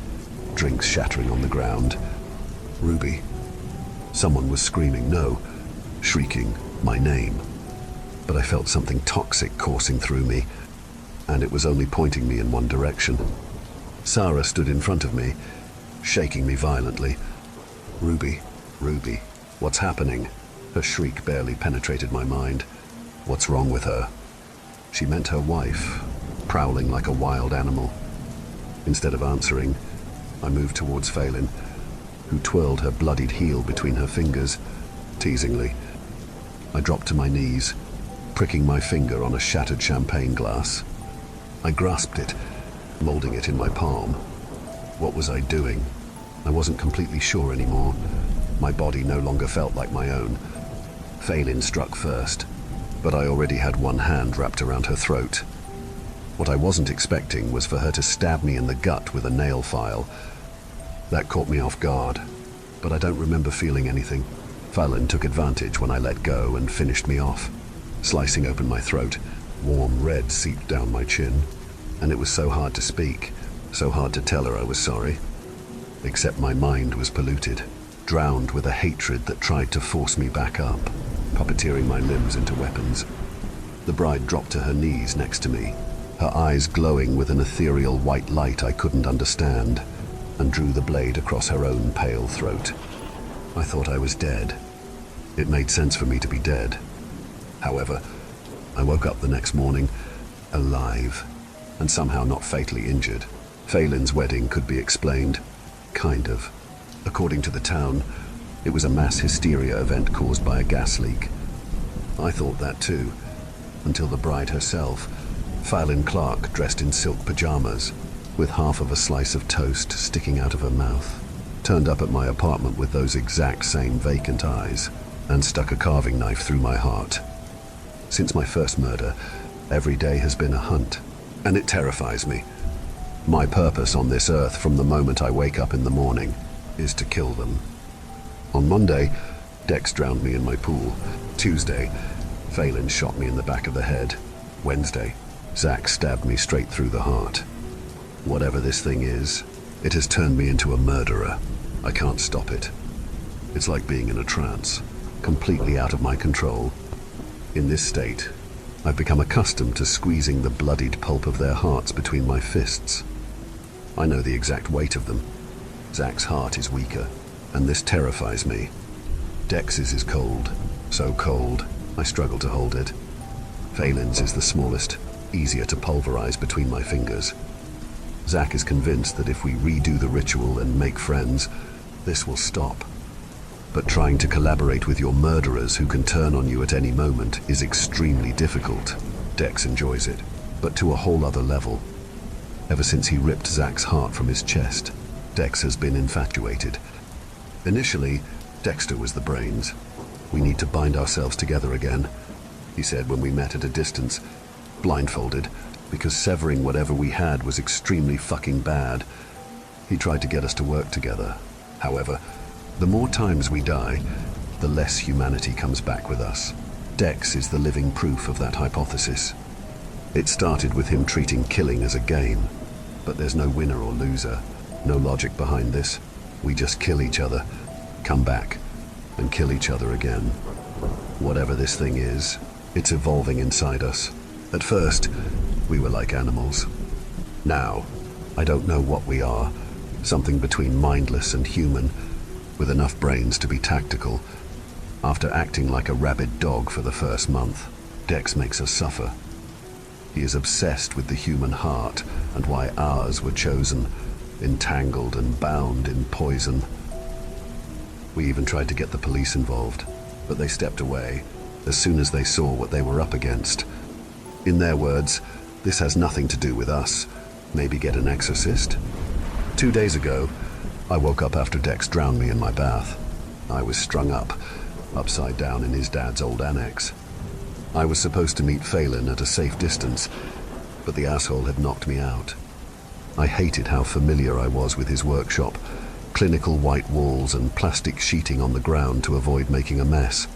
drinks shattering on the ground. Ruby. Someone was screaming, no, shrieking my name. But I felt something toxic coursing through me, and it was only pointing me in one direction. Sarah stood in front of me, shaking me violently. Ruby, Ruby, what's happening? Her shriek barely penetrated my mind. What's wrong with her? She meant her wife, prowling like a wild animal. Instead of answering, I moved towards Phelan, who twirled her bloodied heel between her fingers, teasingly. I dropped to my knees, pricking my finger on a shattered champagne glass. I grasped it, molding it in my palm. What was I doing? I wasn't completely sure anymore. My body no longer felt like my own. Phelan struck first, but I already had one hand wrapped around her throat. What I wasn't expecting was for her to stab me in the gut with a nail file. That caught me off guard, but I don't remember feeling anything. Phelan took advantage when I let go and finished me off, slicing open my throat. Warm red seeped down my chin, and it was so hard to speak, so hard to tell her I was sorry. Except my mind was polluted, drowned with a hatred that tried to force me back up, puppeteering my limbs into weapons. The bride dropped to her knees next to me, her eyes glowing with an ethereal white light I couldn't understand, and drew the blade across her own pale throat. I thought I was dead. It made sense for me to be dead. However, I woke up the next morning, alive, and somehow not fatally injured. Phelan's wedding could be explained, kind of. According to the town, it was a mass hysteria event caused by a gas leak. I thought that too, until the bride herself, Phelan Clark dressed in silk pajamas, with half of a slice of toast sticking out of her mouth, turned up at my apartment with those exact same vacant eyes and stuck a carving knife through my heart. Since my first murder, every day has been a hunt, and it terrifies me. My purpose on this earth from the moment I wake up in the morning is to kill them. On Monday, Dex drowned me in my pool. Tuesday, Phelan shot me in the back of the head. Wednesday, Zach stabbed me straight through the heart. Whatever this thing is, it has turned me into a murderer. I can't stop it. It's like being in a trance, completely out of my control. In this state, I've become accustomed to squeezing the bloodied pulp of their hearts between my fists. I know the exact weight of them. Zach's heart is weaker, and this terrifies me. Dex's is cold, so cold, I struggle to hold it. Phelan's is the smallest, easier to pulverize between my fingers. Zach is convinced that if we redo the ritual and make friends, this will stop. But trying to collaborate with your murderers who can turn on you at any moment is extremely difficult. Dex enjoys it, but to a whole other level. Ever since he ripped Zach's heart from his chest, Dex has been infatuated. Initially, Dexter was the brains. We need to bind ourselves together again, he said when we met at a distance, blindfolded, because severing whatever we had was extremely fucking bad. He tried to get us to work together. However, the more times we die, the less humanity comes back with us. Dex is the living proof of that hypothesis. It started with him treating killing as a game, but there's no winner or loser, no logic behind this. We just kill each other, come back, and kill each other again. Whatever this thing is, it's evolving inside us. At first, we were like animals. Now, I don't know what we are, something between mindless and human, with enough brains to be tactical. After acting like a rabid dog for the first month, Dex makes us suffer. He is obsessed with the human heart and why ours were chosen, entangled and bound in poison. We even tried to get the police involved, but they stepped away as soon as they saw what they were up against. In their words, this has nothing to do with us. Maybe get an exorcist? 2 days ago, I woke up after Dex drowned me in my bath. I was strung up, upside down in his dad's old annex. I was supposed to meet Phelan at a safe distance, but the asshole had knocked me out. I hated how familiar I was with his workshop, clinical white walls and plastic sheeting on the ground to avoid making a mess.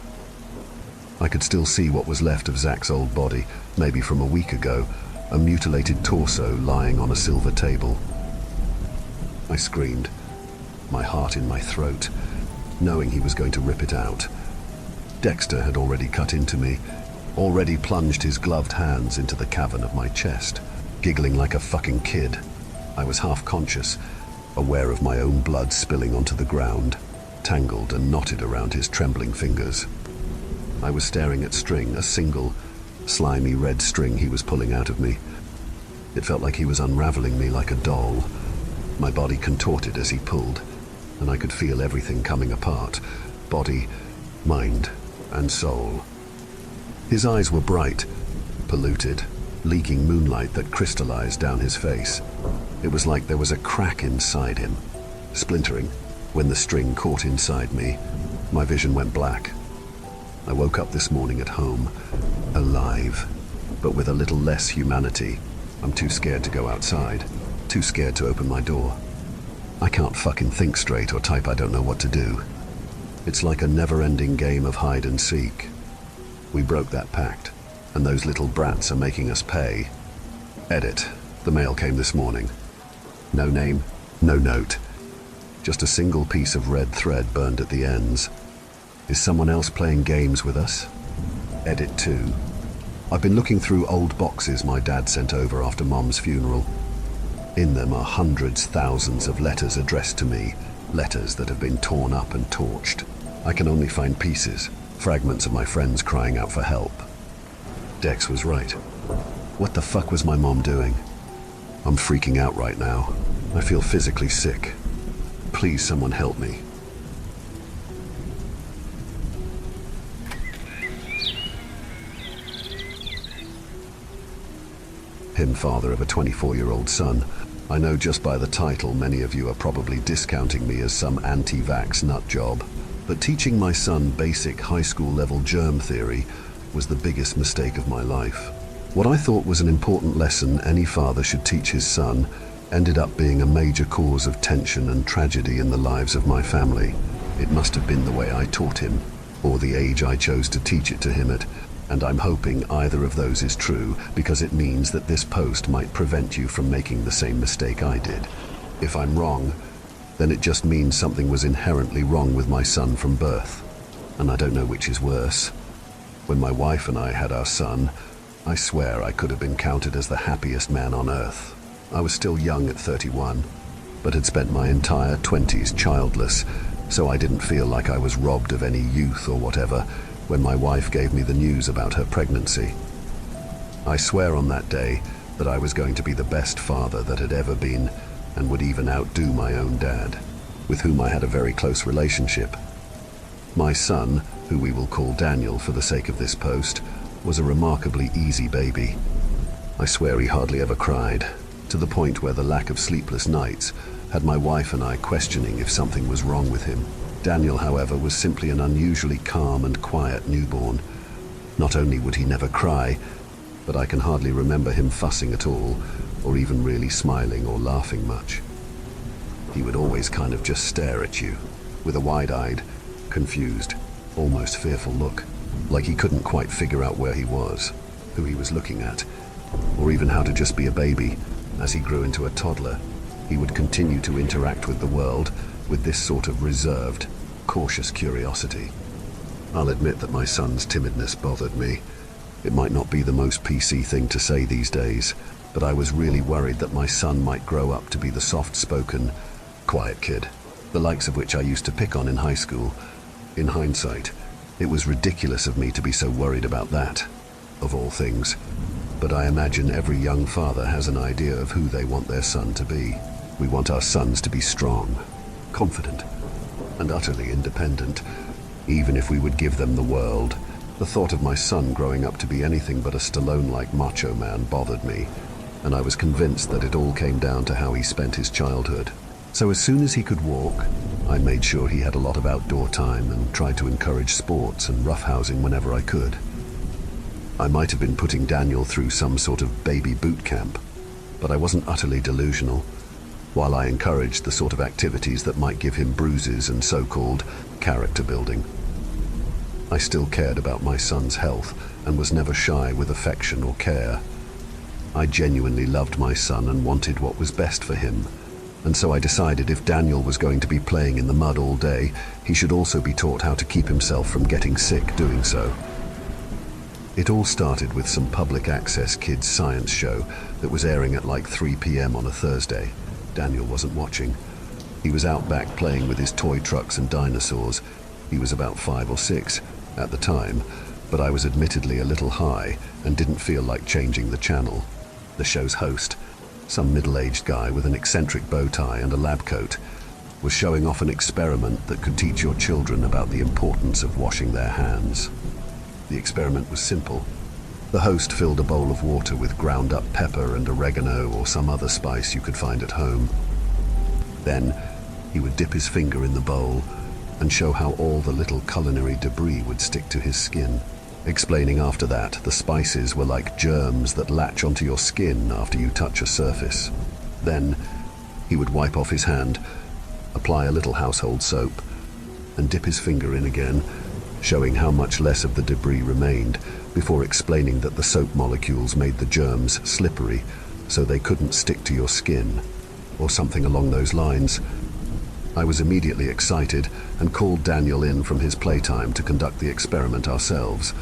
I could still see what was left of Zach's old body, maybe from a week ago, a mutilated torso lying on a silver table. I screamed, my heart in my throat, knowing he was going to rip it out. Dexter had already cut into me, already plunged his gloved hands into the cavern of my chest, giggling like a fucking kid. I was half conscious, aware of my own blood spilling onto the ground, tangled and knotted around his trembling fingers. I was staring at string, a single, slimy red string he was pulling out of me. It felt like he was unraveling me like a doll. My body contorted as he pulled, and I could feel everything coming apart, body, mind, and soul. His eyes were bright, polluted, leaking moonlight that crystallized down his face. It was like there was a crack inside him, splintering. When the string caught inside me, my vision went black. I woke up this morning at home, alive, but with a little less humanity. I'm too scared to go outside, too scared to open my door. I can't fucking think straight or type I don't know what to do. It's like a never-ending game of hide and seek. We broke that pact, and those little brats are making us pay. Edit. The mail came this morning. No name, no note. Just a single piece of red thread burned at the ends. Is someone else playing games with us? Edit 2. I've been looking through old boxes my dad sent over after Mom's funeral. In them are hundreds, thousands of letters addressed to me, letters that have been torn up and torched. I can only find pieces, fragments of my friends crying out for help. Dex was right. What the fuck was my mom doing? I'm freaking out right now. I feel physically sick. Please, someone help me. him father of a 24-year-old son. I know just by the title many of you are probably discounting me as some anti-vax nut job, but teaching my son basic high school level germ theory was the biggest mistake of my life. What I thought was an important lesson any father should teach his son ended up being a major cause of tension and tragedy in the lives of my family. It must have been the way I taught him, or the age I chose to teach it to him at, and I'm hoping either of those is true, because it means that this post might prevent you from making the same mistake I did. If I'm wrong, then it just means something was inherently wrong with my son from birth, and I don't know which is worse. When my wife and I had our son, I swear I could have been counted as the happiest man on earth. I was still young at 31, but had spent my entire 20s childless, so I didn't feel like I was robbed of any youth or whatever when my wife gave me the news about her pregnancy. I swear on that day that I was going to be the best father that had ever been, and would even outdo my own dad, with whom I had a very close relationship. My son, who we will call Daniel for the sake of this post, was a remarkably easy baby. I swear he hardly ever cried, to the point where the lack of sleepless nights had my wife and I questioning if something was wrong with him. Daniel, however, was simply an unusually calm and quiet newborn. Not only would he never cry, but I can hardly remember him fussing at all, or even really smiling or laughing much. He would always kind of just stare at you, with a wide-eyed, confused, almost fearful look, like he couldn't quite figure out where he was, who he was looking at, or even how to just be a baby. As he grew into a toddler, he would continue to interact with the world with this sort of reserved, cautious curiosity. I'll admit that my son's timidness bothered me. It might not be the most PC thing to say these days, but I was really worried that my son might grow up to be the soft-spoken, quiet kid, the likes of which I used to pick on in high school. In hindsight, it was ridiculous of me to be so worried about that, of all things. But I imagine every young father has an idea of who they want their son to be. We want our sons to be strong, confident, and utterly independent, even if we would give them the world. The thought of my son growing up to be anything but a Stallone-like macho man bothered me, and I was convinced that it all came down to how he spent his childhood. So as soon as he could walk, I made sure he had a lot of outdoor time and tried to encourage sports and roughhousing whenever I could. I might have been putting Daniel through some sort of baby boot camp, but I wasn't utterly delusional. While I encouraged the sort of activities that might give him bruises and so-called character building, I still cared about my son's health and was never shy with affection or care. I genuinely loved my son and wanted what was best for him, and so I decided if Daniel was going to be playing in the mud all day, he should also be taught how to keep himself from getting sick doing so. It all started with some public access kids science show that was airing at like 3 p.m. on a Thursday. Daniel wasn't watching. He was out back playing with his toy trucks and dinosaurs. He was about 5 or 6 at the time, but I was admittedly a little high and didn't feel like changing the channel. The show's host, some middle-aged guy with an eccentric bow tie and a lab coat, was showing off an experiment that could teach your children about the importance of washing their hands. The experiment was simple. The host filled a bowl of water with ground-up pepper and oregano or some other spice you could find at home. Then, he would dip his finger in the bowl and show how all the little culinary debris would stick to his skin, explaining after that the spices were like germs that latch onto your skin after you touch a surface. Then, he would wipe off his hand, apply a little household soap, and dip his finger in again, showing how much less of the debris remained, before explaining that the soap molecules made the germs slippery so they couldn't stick to your skin, or something along those lines. I was immediately excited and called Daniel in from his playtime to conduct the experiment ourselves.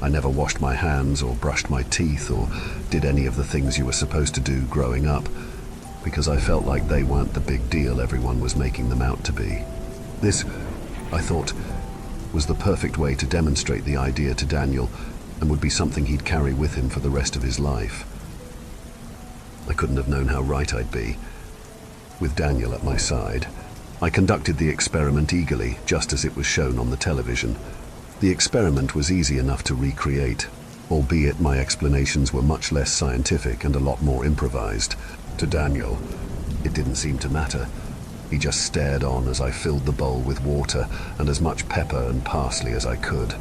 I never washed my hands or brushed my teeth or did any of the things you were supposed to do growing up, because I felt like they weren't the big deal everyone was making them out to be. This, I thought, was the perfect way to demonstrate the idea to Daniel, and would be something he'd carry with him for the rest of his life. I couldn't have known how right I'd be. With Daniel at my side, I conducted the experiment eagerly, just as it was shown on the television. The experiment was easy enough to recreate. albeit my explanations were much less scientific and a lot more improvised. To Daniel, it didn't seem to matter. He just stared on as I filled the bowl with water and as much pepper and parsley as I could.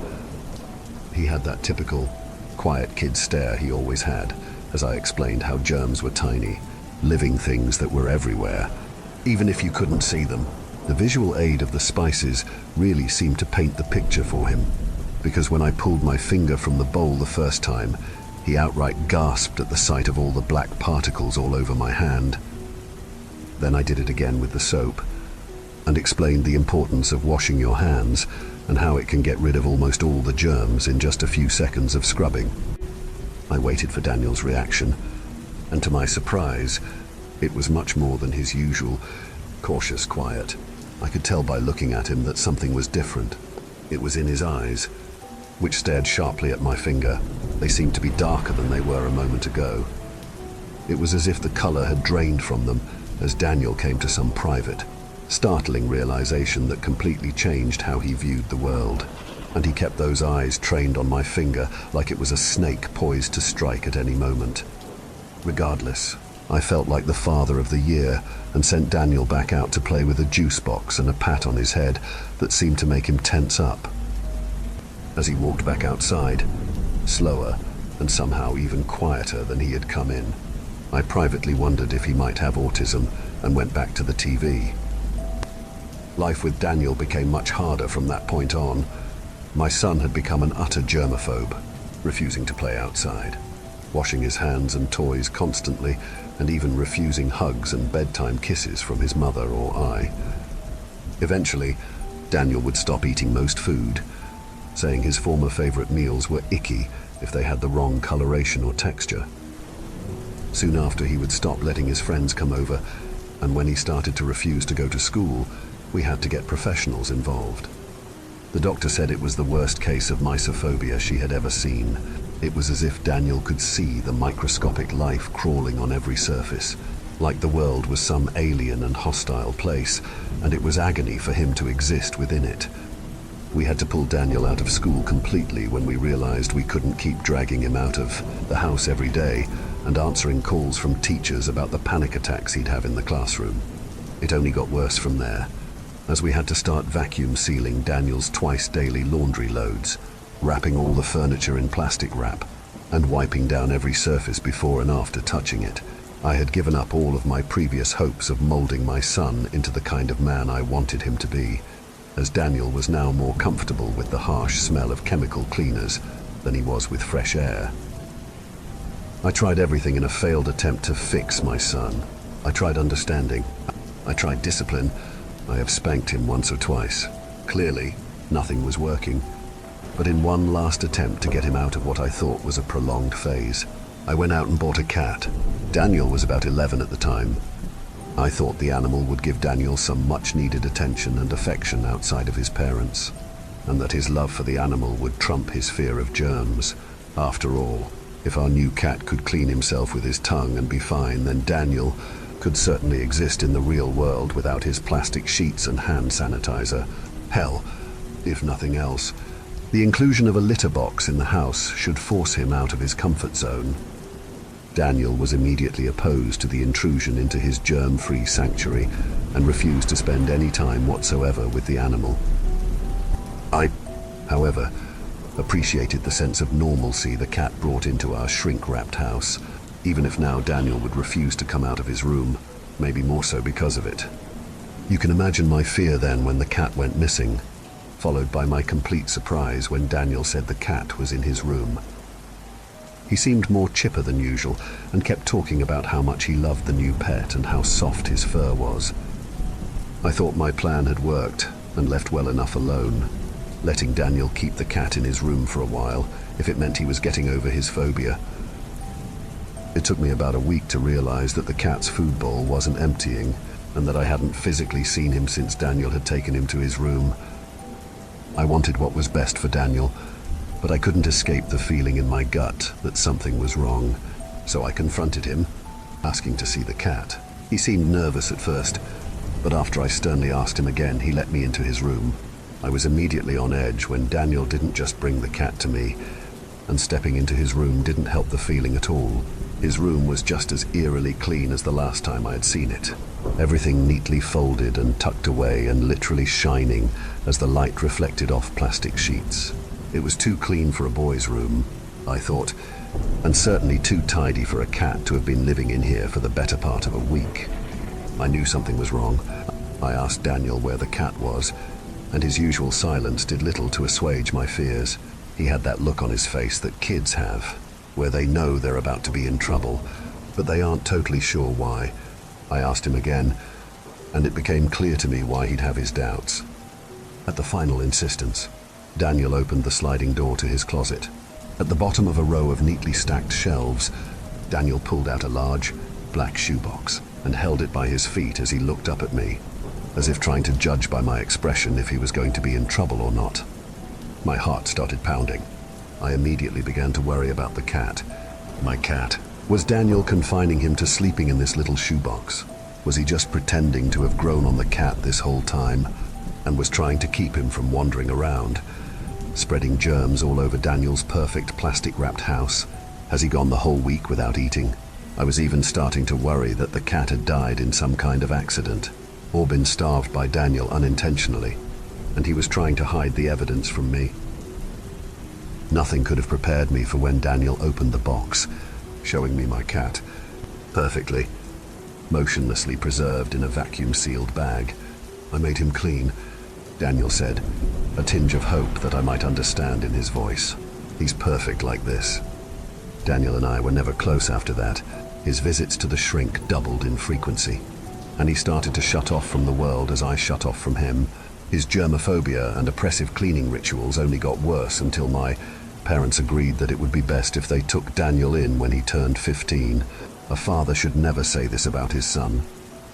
He had that typical, quiet kid stare he always had, as I explained how germs were tiny, living things that were everywhere, even if you couldn't see them. The visual aid of the spices really seemed to paint the picture for him, because when I pulled my finger from the bowl the first time, he outright gasped at the sight of all the black particles all over my hand. Then I did it again with the soap, and explained the importance of washing your hands and how it can get rid of almost all the germs in just a few seconds of scrubbing. I waited for Daniel's reaction, and to my surprise, it was much more than his usual cautious quiet. I could tell by looking at him that something was different. It was in his eyes, which stared sharply at my finger. They seemed to be darker than they were a moment ago. It was as if the color had drained from them as Daniel came to some private, startling realization that completely changed how he viewed the world. And he kept those eyes trained on my finger like it was a snake poised to strike at any moment. Regardless, I felt like the father of the year and sent Daniel back out to play with a juice box and a pat on his head that seemed to make him tense up. As he walked back outside, slower and somehow even quieter than he had come in, I privately wondered if he might have autism and went back to the TV. Life with Daniel became much harder from that point on. My son had become an utter germaphobe, refusing to play outside, washing his hands and toys constantly, and even refusing hugs and bedtime kisses from his mother or I. Eventually, Daniel would stop eating most food, saying his former favorite meals were icky if they had the wrong coloration or texture. Soon after, he would stop letting his friends come over, and when he started to refuse to go to school, we had to get professionals involved. The doctor said it was the worst case of mysophobia she had ever seen. It was as if Daniel could see the microscopic life crawling on every surface, like the world was some alien and hostile place, and it was agony for him to exist within it. We had to pull Daniel out of school completely when we realized we couldn't keep dragging him out of the house every day and answering calls from teachers about the panic attacks he'd have in the classroom. It only got worse from there, as we had to start vacuum sealing Daniel's twice daily laundry loads, wrapping all the furniture in plastic wrap, and wiping down every surface before and after touching it. I had given up all of my previous hopes of molding my son into the kind of man I wanted him to be, as Daniel was now more comfortable with the harsh smell of chemical cleaners than he was with fresh air. I tried everything in a failed attempt to fix my son. I tried understanding. I tried discipline. I have spanked him once or twice. Clearly, nothing was working. But in one last attempt to get him out of what I thought was a prolonged phase, I went out and bought a cat. Daniel was about 11 at the time. I thought the animal would give Daniel some much-needed attention and affection outside of his parents, and that his love for the animal would trump his fear of germs. After all, if our new cat could clean himself with his tongue and be fine, then Daniel could certainly exist in the real world without his plastic sheets and hand sanitizer. Hell, if nothing else, the inclusion of a litter box in the house should force him out of his comfort zone. Daniel was immediately opposed to the intrusion into his germ-free sanctuary and refused to spend any time whatsoever with the animal. I, however, appreciated the sense of normalcy the cat brought into our shrink-wrapped house, even if now Daniel would refuse to come out of his room, maybe more so because of it. You can imagine my fear then when the cat went missing, followed by my complete surprise when Daniel said the cat was in his room. He seemed more chipper than usual and kept talking about how much he loved the new pet and how soft his fur was. I thought my plan had worked and left well enough alone, letting Daniel keep the cat in his room for a while if it meant he was getting over his phobia. It took me about a week to realize that the cat's food bowl wasn't emptying and that I hadn't physically seen him since Daniel had taken him to his room. I wanted what was best for Daniel, but I couldn't escape the feeling in my gut that something was wrong, so I confronted him, asking to see the cat. He seemed nervous at first, but after I sternly asked him again, he let me into his room. I was immediately on edge when Daniel didn't just bring the cat to me, and stepping into his room didn't help the feeling at all. His room was just as eerily clean as the last time I had seen it. Everything neatly folded and tucked away and literally shining as the light reflected off plastic sheets. It was too clean for a boy's room, I thought, and certainly too tidy for a cat to have been living in here for the better part of a week. I knew something was wrong. I asked Daniel where the cat was, and his usual silence did little to assuage my fears. He had that look on his face that kids have, where they know they're about to be in trouble, but they aren't totally sure why. I asked him again, and it became clear to me why he'd have his doubts. At the final insistence, Daniel opened the sliding door to his closet. At the bottom of a row of neatly stacked shelves, Daniel pulled out a large, black shoebox and held it by his feet as he looked up at me, as if trying to judge by my expression if he was going to be in trouble or not. My heart started pounding. I immediately began to worry about the cat. My cat. Was Daniel confining him to sleeping in this little shoebox? Was he just pretending to have grown on the cat this whole time and was trying to keep him from wandering around, spreading germs all over Daniel's perfect plastic-wrapped house? Has he gone the whole week without eating? I was even starting to worry that the cat had died in some kind of accident or been starved by Daniel unintentionally, and he was trying to hide the evidence from me. Nothing could have prepared me for when Daniel opened the box, showing me my cat, perfectly, motionlessly preserved in a vacuum-sealed bag. I made him clean, Daniel said, a tinge of hope that I might understand in his voice. He's perfect like this. Daniel and I were never close after that. His visits to the shrink doubled in frequency, and he started to shut off from the world as I shut off from him. His germophobia and oppressive cleaning rituals only got worse until my parents agreed that it would be best if they took Daniel in when he turned 15. A father should never say this about his son,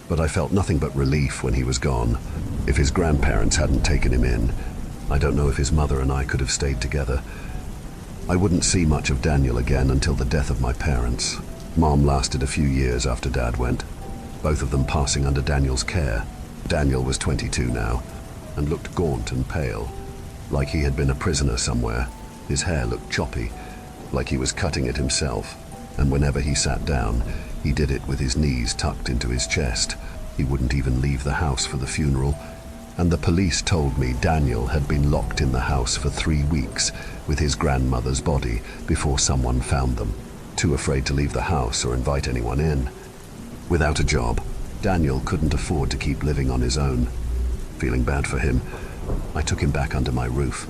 but I felt nothing but relief when he was gone. If his grandparents hadn't taken him in, I don't know if his mother and I could have stayed together. I wouldn't see much of Daniel again until the death of my parents. Mom lasted a few years after Dad went, both of them passing under Daniel's care. Daniel was 22 now, and looked gaunt and pale, like he had been a prisoner somewhere. His hair looked choppy, like he was cutting it himself, and whenever he sat down, he did it with his knees tucked into his chest. He wouldn't even leave the house for the funeral, and the police told me Daniel had been locked in the house for 3 weeks with his grandmother's body before someone found them, too afraid to leave the house or invite anyone in. Without a job, Daniel couldn't afford to keep living on his own. Feeling bad for him, I took him back under my roof,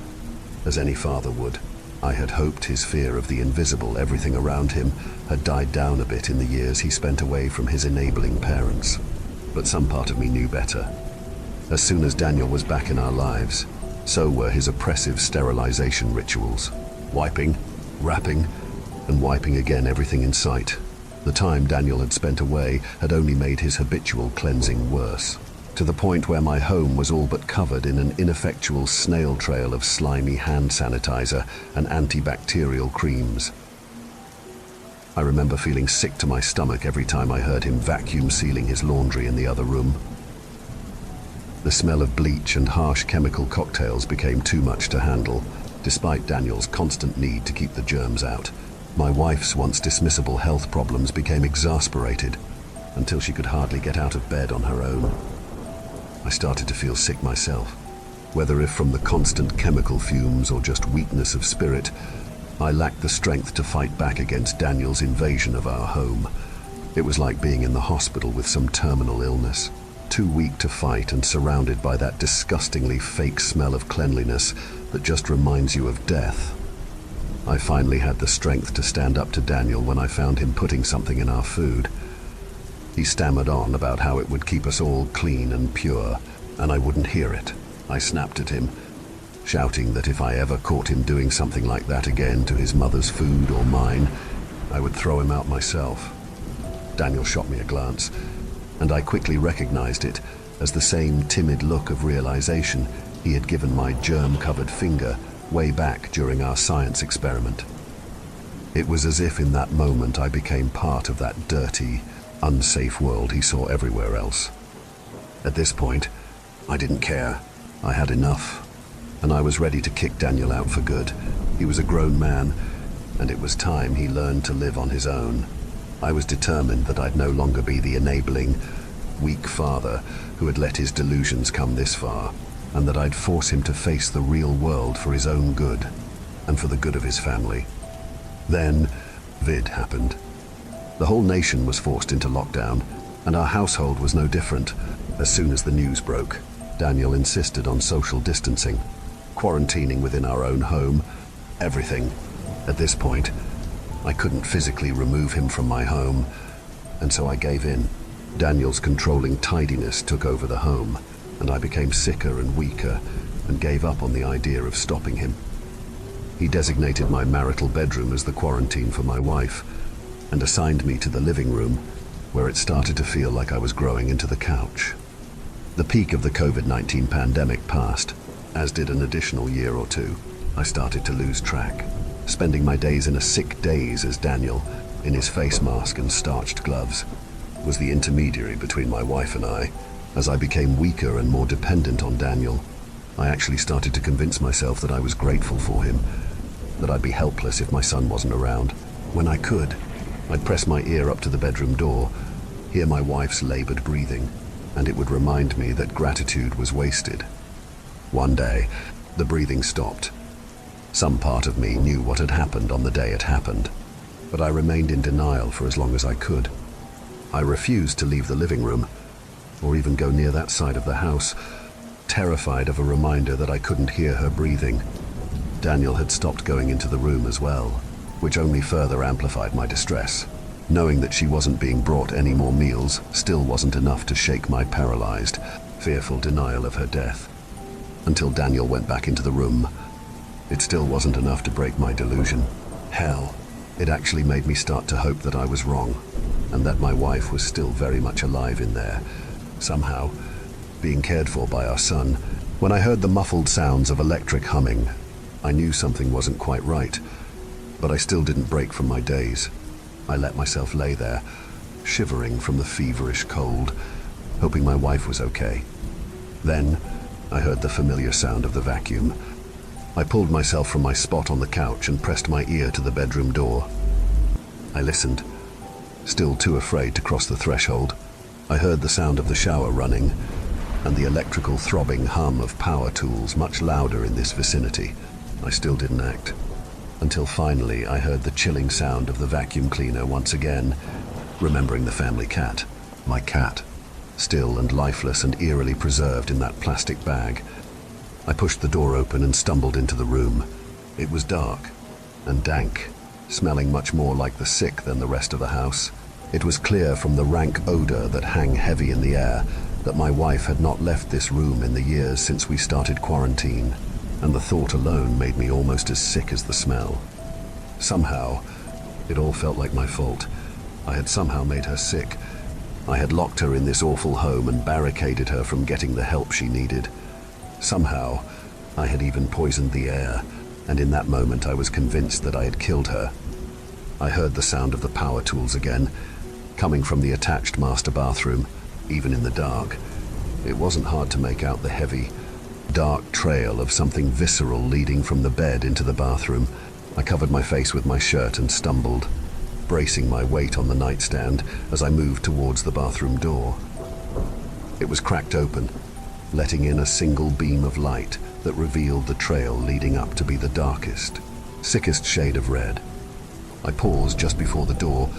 as any father would. I had hoped his fear of the invisible, everything around him, had died down a bit in the years he spent away from his enabling parents. But some part of me knew better. As soon as Daniel was back in our lives, so were his oppressive sterilization rituals. Wiping, wrapping, and wiping again everything in sight. The time Daniel had spent away had only made his habitual cleansing worse, to the point where my home was all but covered in an ineffectual snail trail of slimy hand sanitizer and antibacterial creams. I remember feeling sick to my stomach every time I heard him vacuum sealing his laundry in the other room. The smell of bleach and harsh chemical cocktails became too much to handle, despite Daniel's constant need to keep the germs out. My wife's once dismissible health problems became exasperated until she could hardly get out of bed on her own. I started to feel sick myself, whether if from the constant chemical fumes or just weakness of spirit. I lacked the strength to fight back against Daniel's invasion of our home. It was like being in the hospital with some terminal illness, too weak to fight and surrounded by that disgustingly fake smell of cleanliness that just reminds you of death. I finally had the strength to stand up to Daniel when I found him putting something in our food. He stammered on about how it would keep us all clean and pure, and I wouldn't hear it. I snapped at him, shouting that if I ever caught him doing something like that again to his mother's food or mine, I would throw him out myself. Daniel shot me a glance, and I quickly recognized it as the same timid look of realization he had given my germ-covered finger way back during our science experiment. It was as if in that moment I became part of that dirty, unsafe world he saw everywhere else. At this point, I didn't care. I had enough, and I was ready to kick Daniel out for good. He was a grown man, and it was time he learned to live on his own. I was determined that I'd no longer be the enabling, weak father who had let his delusions come this far, and that I'd force him to face the real world for his own good, and for the good of his family. Then, Vid happened. The whole nation was forced into lockdown, and our household was no different. As soon as the news broke, Daniel insisted on social distancing, quarantining within our own home, everything. At this point, I couldn't physically remove him from my home, and so I gave in. Daniel's controlling tidiness took over the home, and I became sicker and weaker and gave up on the idea of stopping him. He designated my marital bedroom as the quarantine for my wife and assigned me to the living room, where it started to feel like I was growing into the couch. The peak of the COVID-19 pandemic passed, as did an additional year or two. I started to lose track, spending my days in a sick daze as Daniel, in his face mask and starched gloves, was the intermediary between my wife and I. As I became weaker and more dependent on Daniel, I actually started to convince myself that I was grateful for him, that I'd be helpless if my son wasn't around. When I could, I'd press my ear up to the bedroom door, hear my wife's labored breathing, and it would remind me that gratitude was wasted. One day, the breathing stopped. Some part of me knew what had happened on the day it happened, but I remained in denial for as long as I could. I refused to leave the living room, or even go near that side of the house, terrified of a reminder that I couldn't hear her breathing. Daniel had stopped going into the room as well, which only further amplified my distress. Knowing that she wasn't being brought any more meals still wasn't enough to shake my paralyzed, fearful denial of her death. Until Daniel went back into the room, it still wasn't enough to break my delusion. Hell, it actually made me start to hope that I was wrong, and that my wife was still very much alive in there, somehow, being cared for by our son. When I heard the muffled sounds of electric humming, I knew something wasn't quite right, but I still didn't break from my daze. I let myself lay there, shivering from the feverish cold, hoping my wife was okay. Then, I heard the familiar sound of the vacuum. I pulled myself from my spot on the couch and pressed my ear to the bedroom door. I listened, still too afraid to cross the threshold. I heard the sound of the shower running, and the electrical throbbing hum of power tools much louder in this vicinity. I still didn't act, until finally I heard the chilling sound of the vacuum cleaner once again, remembering the family cat. My cat, still and lifeless and eerily preserved in that plastic bag. I pushed the door open and stumbled into the room. It was dark and dank, smelling much more like the sick than the rest of the house. It was clear from the rank odor that hung heavy in the air that my wife had not left this room in the years since we started quarantine, and the thought alone made me almost as sick as the smell. Somehow, it all felt like my fault. I had somehow made her sick. I had locked her in this awful home and barricaded her from getting the help she needed. Somehow, I had even poisoned the air, and in that moment I was convinced that I had killed her. I heard the sound of the power tools again, coming from the attached master bathroom, even in the dark. It wasn't hard to make out the heavy, dark trail of something visceral leading from the bed into the bathroom. I covered my face with my shirt and stumbled, bracing my weight on the nightstand as I moved towards the bathroom door. It was cracked open, letting in a single beam of light that revealed the trail leading up to be the darkest, sickest shade of red. I paused just before the door,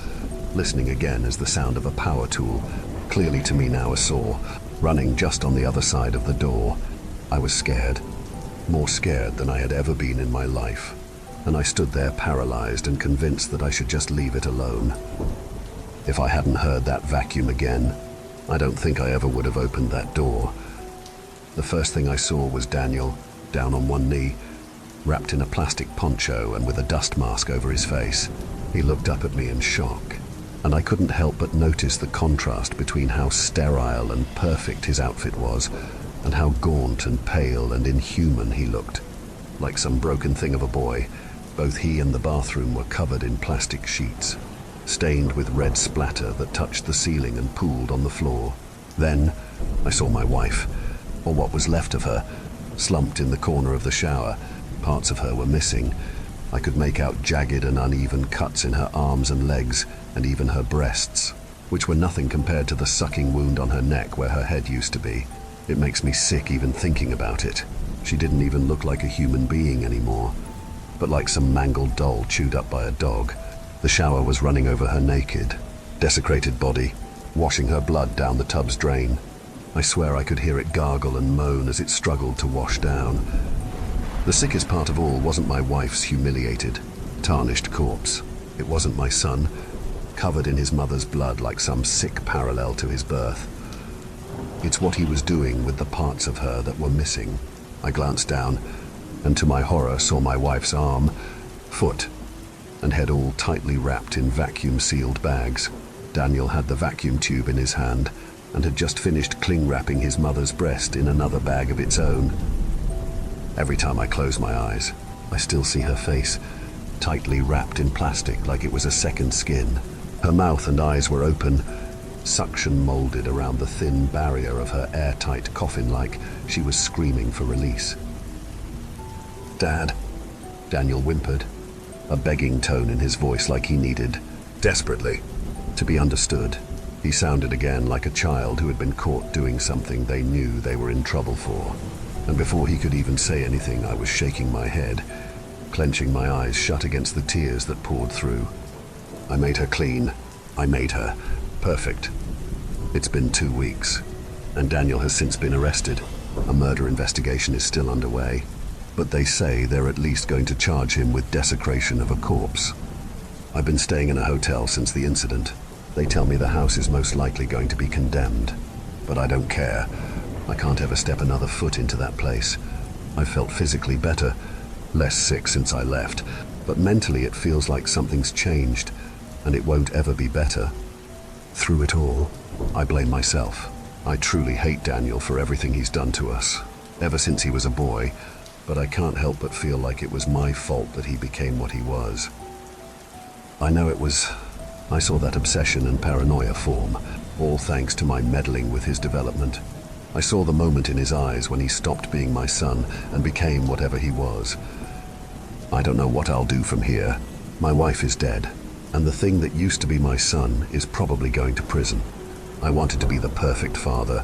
listening again as the sound of a power tool, clearly to me now a saw, running just on the other side of the door. I was scared, more scared than I had ever been in my life, and I stood there paralyzed and convinced that I should just leave it alone. If I hadn't heard that vacuum again, I don't think I ever would have opened that door. The first thing I saw was Daniel, down on one knee, wrapped in a plastic poncho and with a dust mask over his face. He looked up at me in shock, and I couldn't help but notice the contrast between how sterile and perfect his outfit was, and how gaunt and pale and inhuman he looked. Like some broken thing of a boy, both he and the bathroom were covered in plastic sheets, stained with red splatter that touched the ceiling and pooled on the floor. Then I saw my wife, or what was left of her, slumped in the corner of the shower. Parts of her were missing. I could make out jagged and uneven cuts in her arms and legs, and even her breasts, which were nothing compared to the sucking wound on her neck where her head used to be. It makes me sick even thinking about it. She didn't even look like a human being anymore, but like some mangled doll chewed up by a dog. The shower was running over her naked, desecrated body, washing her blood down the tub's drain. I swear I could hear it gargle and moan as it struggled to wash down. The sickest part of all wasn't my wife's humiliated, tarnished corpse. It wasn't my son, covered in his mother's blood like some sick parallel to his birth. It's what he was doing with the parts of her that were missing. I glanced down, and to my horror saw my wife's arm, foot, and head all tightly wrapped in vacuum-sealed bags. Daniel had the vacuum tube in his hand and had just finished cling-wrapping his mother's breast in another bag of its own. Every time I close my eyes, I still see her face, tightly wrapped in plastic like it was a second skin. Her mouth and eyes were open, suction molded around the thin barrier of her airtight coffin like she was screaming for release. "Dad," Daniel whimpered, a begging tone in his voice like he needed, desperately, to be understood. He sounded again like a child who had been caught doing something they knew they were in trouble for. And before he could even say anything, I was shaking my head, clenching my eyes shut against the tears that poured through. I made her clean. I made her perfect. It's been 2 weeks, and Daniel has since been arrested. A murder investigation is still underway, but they say they're at least going to charge him with desecration of a corpse. I've been staying in a hotel since the incident. They tell me the house is most likely going to be condemned, but I don't care. I can't ever step another foot into that place. I've felt physically better, less sick since I left, but mentally it feels like something's changed, and it won't ever be better. Through it all, I blame myself. I truly hate Daniel for everything he's done to us, ever since he was a boy, but I can't help but feel like it was my fault that he became what he was. I know it was. I saw that obsession and paranoia form, all thanks to my meddling with his development. I saw the moment in his eyes when he stopped being my son and became whatever he was. I don't know what I'll do from here. My wife is dead, and the thing that used to be my son is probably going to prison. I wanted to be the perfect father,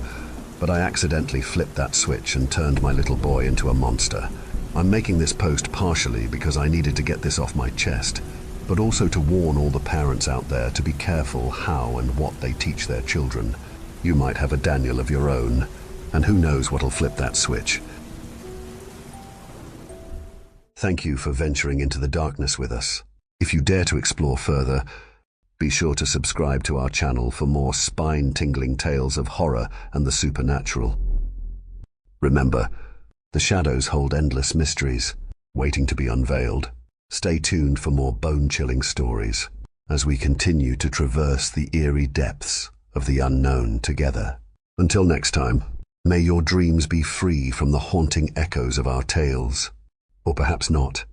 but I accidentally flipped that switch and turned my little boy into a monster. I'm making this post partially because I needed to get this off my chest, but also to warn all the parents out there to be careful how and what they teach their children. You might have a Daniel of your own, and who knows what'll flip that switch. Thank you for venturing into the darkness with us. If you dare to explore further, be sure to subscribe to our channel for more spine-tingling tales of horror and the supernatural. Remember, the shadows hold endless mysteries, waiting to be unveiled. Stay tuned for more bone-chilling stories as we continue to traverse the eerie depths of the unknown together. Until next time, may your dreams be free from the haunting echoes of our tales. Or perhaps not.